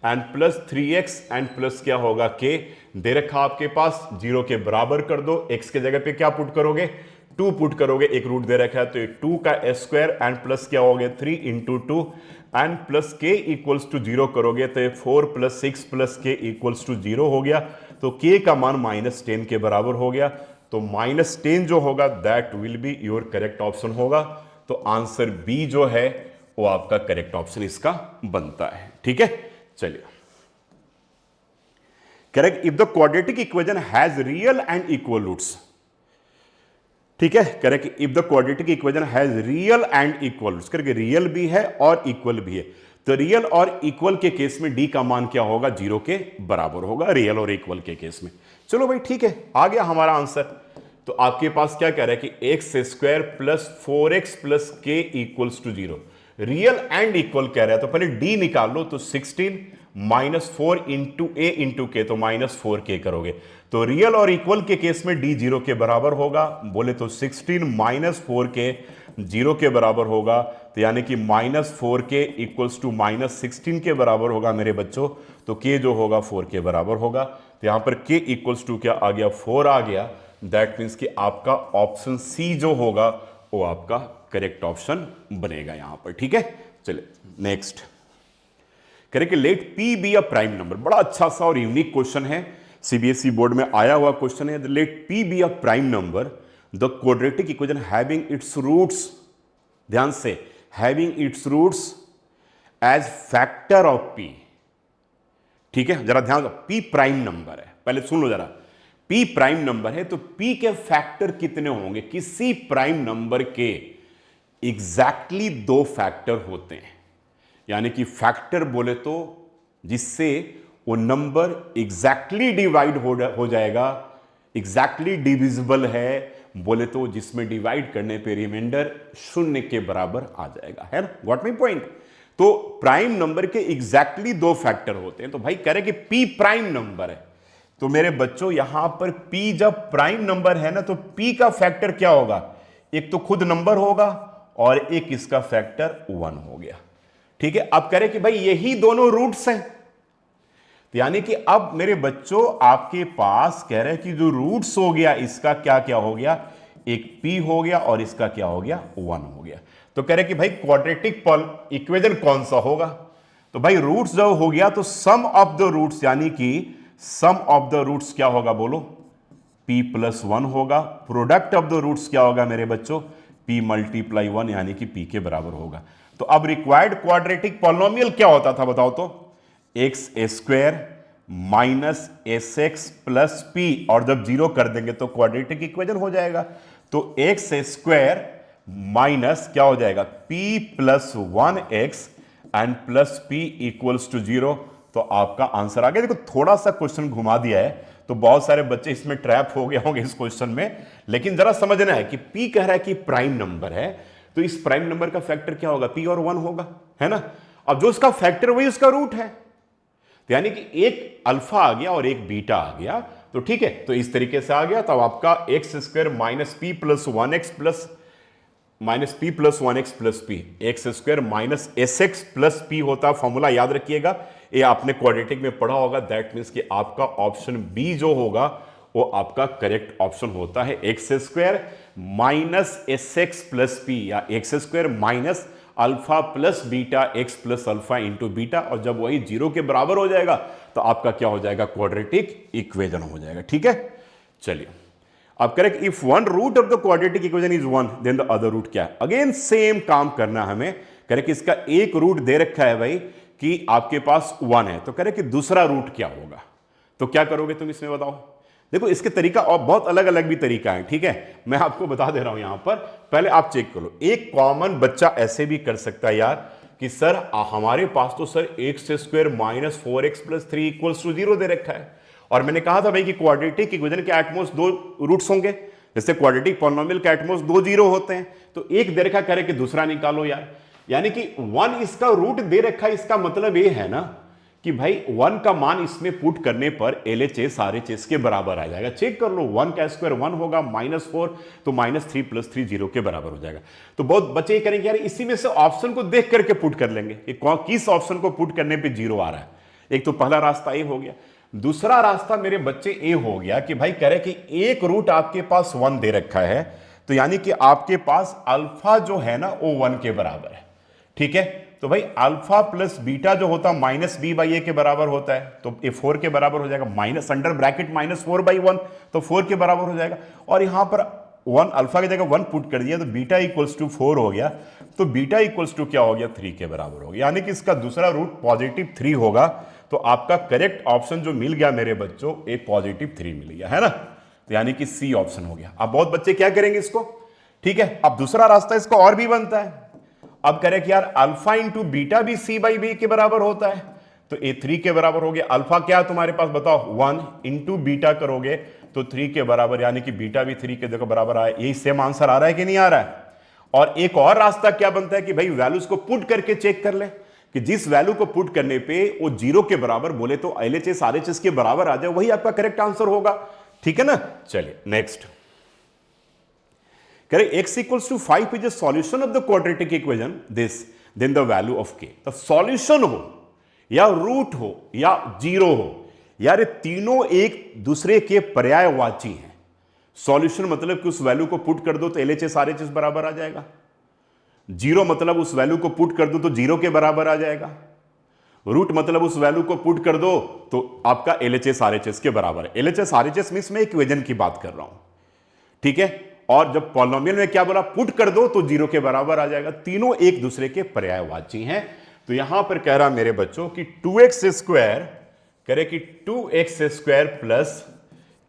and plus 3x and plus क्या होगा k दे रखा आपके पास, 0 के बराबर कर दो। x के जगह पे क्या पुट करोगे, 2 पुट करोगे, एक रूट दे रखा है, तो 2 का स्क्वायर एंड प्लस क्या हो गया 3 into 2 and plus k equals to 0 करोगे, तो 4 plus 6 plus k equals to 0 हो गया। तो k का मान माइनस 10 के बराबर हो गया। तो माइनस 10 जो होगा that will be your correct option होगा। तो आंसर बी जो है वो आपका करेक्ट ऑप्शन इसका बनता है, ठीक है। चलिए, correct if the quadratic equation has real and equal roots, ठीक है। Correct if the quadratic equation has real and equal roots, correct real भी है और इक्वल भी है। तो रियल और इक्वल के केस में डी का मान क्या होगा, 0 के बराबर होगा, रियल और इक्वल के केस में। चलो भाई ठीक है, आ गया हमारा आंसर। तो आपके पास क्या कह रहा है कि x square plus 4x plus k equals to 0, real and equal कह रहा है। तो पहले डी निकाल लो, तो 16 माइनस 4 इंटू ए इंटू के, तो माइनस 4k करोगे। तो रियल और इक्वल के केस में डी 0 के बराबर होगा, बोले तो 16 माइनस 4k 0 के बराबर होगा, तो यानी कि minus 4k equals to minus 16 के बराबर होगा मेरे बच्चों। तो k जो होगा 4 के बराबर होगा। तो यहां पर k इक्वल्स टू क्या आ गया, 4 आ गया। दैट मीन्स कि आपका ऑप्शन सी जो होगा वो आपका करेक्ट ऑप्शन बनेगा यहां पर, ठीक है। चलिए next, correct let p be a prime number. बड़ा अच्छा सा और यूनिक क्वेश्चन है, सीबीएसई बोर्ड में आया हुआ क्वेश्चन है। Let p be a prime number, the quadratic equation having its roots, ध्यान से, having its roots as factor of p, ठीक है। जरा ध्यान, p प्राइम नंबर है, पहले सुन लो जरा। p प्राइम नंबर है तो p के फैक्टर कितने होंगे, किसी प्राइम नंबर के एग्जैक्टली 2 फैक्टर होते हैं। यानी कि फैक्टर बोले तो जिससे वो नंबर एग्जैक्टली डिवाइड हो जाएगा, एग्जैक्टली डिविजिबल है, बोले तो जिसमें डिवाइड करने पे रिमाइंडर 0 के बराबर आ जाएगा, है ना। Got my point. तो प्राइम नंबर के एग्जैक्टली 2 फैक्टर होते हैं। तो भाई कह रहे कि p प्राइम नंबर है, तो मेरे बच्चों यहां पर p जब प्राइम नंबर है ना, तो p का फैक्टर क्या होगा, एक तो खुद नंबर होगा और एक इसका फैक्टर 1 हो गया, ठीक है। अब कह रहे कि भाई यही दोनों रूट्स हैं, तो यानी कि अब मेरे बच्चों आपके पास कह रहे हैं कि जो रूट्स हो गया इसका क्या क्या हो गया, एक p हो गया और इसका क्या हो गया 1 हो गया। तो कह रहे कि भाई क्वाड्रेटिक इक्वेशन कौन सा होगा, तो भाई रूट्स जब हो गया तो सम ऑफ द रूट्स यानी कि सम ऑफ द रूट्स क्या होगा बोलो, p प्लस 1 होगा। प्रोडक्ट ऑफ द रूट्स क्या होगा मेरे बच्चों, p मल्टीप्लाई 1 यानी कि p के बराबर होगा। तो अब रिक्वायर्ड क्वाड्रेटिक पॉलिनोमियल क्या होता था बताओ तो, x square minus s x plus P, और जब जीरो कर देंगे तो क्वाड्रेटिक इक्वेशन हो जाएगा। तो एक्स स्क्वायर माइनस क्या हो जाएगा p plus 1x and plus p equals to 0। तो आपका आंसर आ गया। देखो थोड़ा सा क्वेश्चन घुमा दिया है तो बहुत सारे बच्चे इसमें ट्रैप हो गए होंगे इस क्वेश्चन में, लेकिन जरा समझना है कि p कह रहा है कि प्राइम नंबर है, तो इस प्राइम नंबर का फैक्टर क्या होगा, p और 1 होगा, है ना। अब जो उसका फैक्टर वही उसका रूट है, तो यानी कि एक अल्फा आ गया और एक बीटा आ गया, तो ठीक है। तो इस तरीके से आ गया, तब आपका x square minus P plus 1x plus minus P plus 1x plus P, x square minus s x plus P होता, फॉर्मूला याद रखिएगा, ये आपने क्वाड्रेटिक में पढ़ा होगा। दैट मीन्स कि आपका ऑप्शन बी जो होगा वो आपका करेक्ट ऑप्शन होता है, x square minus s x plus p, या x square minus alpha plus beta x plus alpha into beta, और जब वही 0 के बराबर हो जाएगा तो आपका क्या हो जाएगा, क्वाड्रेटिक इक्वेशन हो जाएगा। ठीक है, चलिए अब correct, if one root of the quadratic equation is 1 then the other root क्या है। अगेन सेम काम करना हमें, करेक्ट इसका एक रूट दे रखा है भाई कि आपके पास 1 है, तो करेक्ट कि दूसरा रूट क्या होगा, तो क्या करोगे तुम इसमें बताओ। देखो इसके तरीका और बहुत अलग अलग भी तरीका है, ठीक है, मैं आपको बता दे रहा हूं यहां पर, पहले आप चेक करो। एक कॉमन बच्चा ऐसे भी कर सकता है यार कि सर हमारे पास तो sir x square minus 4x plus 3 equals to 0 दे रखा है, और मैंने कहा था भाई कि क्वाड्रेटिक इक्वेशन के एटमोस्ट 2 रूट्स होंगे, जैसे क्वाड्रेटिक पॉलिनोमियल के एटमोस्ट 2 जीरो होते हैं, तो एक दे रखा करे कि दूसरा निकालो यार, यानी कि 1 इसका रूट दे रखा है, इसका मतलब ये है ना कि भाई 1 का मान इसमें पुट करने पर LHS RHS के बराबर आ जाएगा। चेक कर लो, 1 का स्क्वायर 1 होगा, -4 तो -3 + 3 0 के बराबर हो जाएगा। तो बहुत बच्चे ये करेंगे यार इसी में से ऑप्शन को देख करके पुट कर लेंगे कि किस ऑप्शन को पुट करने पे 0 आ रहा है। एक तो पहला रास्ता ए हो गया। दूसरा रास्ता मेरे बच्चे ए हो गया कि भाई कह रहे कि एक रूट आपके पास 1 दे रखा है, तो यानी कि आपके पास अल्फा जो है ना वो 1 के बराबर है। ठीक है, तो भाई अल्फा प्लस बीटा जो होता है -b/a के बराबर होता है, तो ये 4 के बराबर हो जाएगा, माइनस अंडर ब्रैकेट -4/1, तो 4 के बराबर हो जाएगा। और यहां पर 1 अल्फा की जगह 1 पुट कर दिया तो बीटा इक्वल्स टू 4 हो गया, तो बीटा इक्वल्स टू क्या हो गया, 3 के बराबर हो गया, यानी कि इसका दूसरा रूट +3 होगा। तो आपका करेक्ट ऑप्शन जो मिल गया मेरे बच्चों, ए +3 मिल गया, है ना, तो यानी कि सी ऑप्शन हो गया। अब बहुत बच्चे क्या करेंगे इसको, ठीक है, अब दूसरा रास्ता इसका और भी बनता है। अब करें कि यार अल्फा इंटू बीटा भी c/b के बराबर होता है, तो ए 3 के बराबर हो गया। अल्फा क्या है तुम्हारे पास बताओ, 1 इंटू बीटा करोगे तो 3 के बराबर, यानी कि बीटा भी 3 के देखो बराबर आया। यही सेम आंसर आ रहा है कि नहीं आ रहा है। और एक और रास्ता क्या बनता है कि भाई वैल्यूज को पुट करके चेक कर ले कि जिस वैल्यू को पुट करने पे वो 0 के बराबर बोले तो LHS RHS के बराबर आ जाए, वही आपका करेक्ट आंसर होगा। ठीक है ना, चलिए नेक्स्ट करें, x = 5 is the solution of the quadratic equation this, then the value of k। तो सॉल्यूशन हो या रूट हो या 0 हो यार, तीनों एक दूसरे के पर्यायवाची हैं। सॉल्यूशन मतलब कि उस वैल्यू को पुट कर दो तो LHS RHS बराबर आ जाएगा, 0 मतलब उस वैल्यू को पुट कर दो तो 0 के बराबर आ जाएगा, रूट मतलब उस वैल्यू को पुट कर दो तो आपका LHS RHS के बराबर है। LHS RHS मींस मैं इक्वेशन की बात कर रहा हूं, ठीक है। और जब पॉलिनोमियल में क्या बोला, पुट कर दो तो 0 के बराबर आ जाएगा। तीनों एक दूसरे के पर्यायवाची हैं। तो यहां पर कह रहा मेरे बच्चों कि 2x² करे कि 2x² plus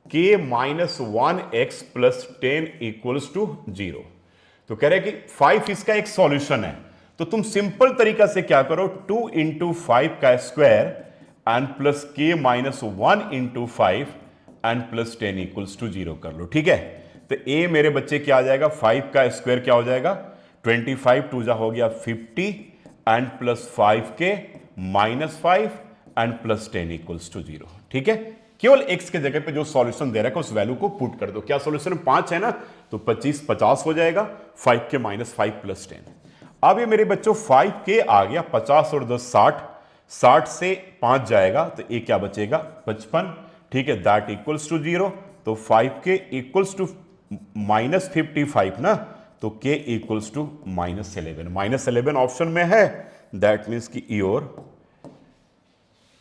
k - 1x plus 10 equals to 0। तो कह रहे कि 5 इसका एक सॉल्यूशन है, तो तुम सिंपल तरीका से क्या करो, 2 × 5 का square and plus k - 1 × 5 and plus 10 equals to 0 कर लो। ठीक है, तो ए मेरे बच्चे क्या आ जाएगा, 5 का स्क्वायर क्या हो जाएगा, 25 2 जा हो गया 50 and plus 5k - 5 and plus 10 equals to 0। ठीक है, केवल x के जगह पे जो सॉल्यूशन दे रखा है उस वैल्यू को पुट कर दो। क्या सॉल्यूशन 5 है ना, तो 25 50 हो जाएगा, 5k - 5 प्लस 10। अब ये मेरे बच्चों 5k आ गया, 50 और 10 60, 60 से 5 जाएगा तो ये क्या बचेगा 55। ठीक है, दैट इक्वल्स टू 0। तो 5k इक्वल्स टू -55 ना, तो k इक्वल्स टू -11। -11 ऑप्शन में है, दैट मीन्स कि your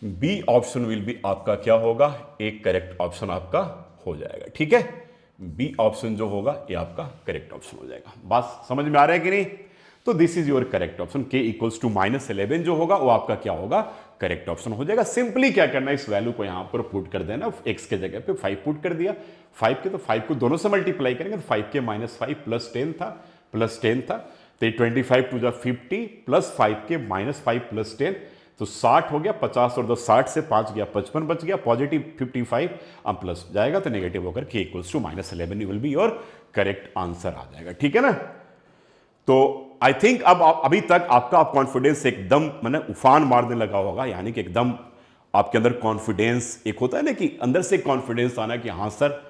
b option will be आपका क्या होगा, एक करेक्ट ऑप्शन आपका हो जाएगा। ठीक है, बी ऑप्शन जो होगा ये आपका करेक्ट ऑप्शन हो जाएगा। बात समझ में आ रहा है कि नहीं? तो this is your correct option, k equals to -11 जो होगा वो आपका क्या होगा, करेक्ट ऑप्शन हो जाएगा। सिंपली क्या करना है, इस वैल्यू को यहां पर पुट कर देना, x के जगह पे 5 पुट कर दिया, 5 के तो 5 को दोनों से मल्टीप्लाई करेंगे तो 5 के -5 प्लस 10 था, तो 25 टू 50 प्लस 5 के -5 प्लस 10 तो 60 हो गया, 50 और 10 60 से 5 गया 55 बच गया, पॉजिटिव 55 अब प्लस जाएगा तो नेगेटिव होकर k equals to -11 will be your correct answer आ जाएगा। ठीक है ना? तो आई थिंक अब अभी तक आपका कॉन्फिडेंस एकदम मैंने उफान मारने लगा होगा, यानी कि एकदम आपके अंदर कॉन्फिडेंस, एक होता है ना कि अंदर से कॉन्फिडेंस आना कि हाँ सर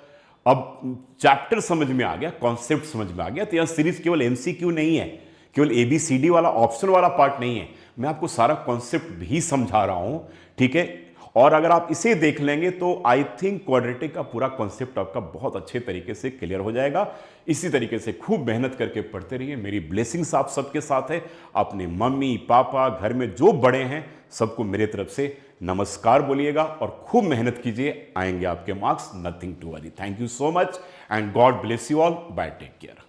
अब चैप्टर समझ में आ गया, कॉन्सेप्ट समझ में आ गया। तो यह सीरीज केवल एमसीक्यू नहीं है, केवल ABCD वाला ऑप्शन वाला पार्ट नहीं है, मैं आपको सारा कॉन्सेप्ट भी समझा रहा हूं। ठीक है, और अगर आप इसे देख लेंगे तो आई थिंक क्वाड्रेटिक का पूरा कॉन्सेप्ट आपका बहुत अच्छे तरीके से क्लियर हो जाएगा। इसी तरीके से खूब मेहनत करके पढ़ते रहिए, मेरी ब्लेसिंग्स आप सबके साथ है। अपने मम्मी पापा घर में जो बड़े हैं सबको मेरे तरफ से नमस्कार बोलिएगा और खूब मेहनत कीजिए, आएंगे आपके marks, nothing to worry. Thank you so much and God bless you all, bye, take care.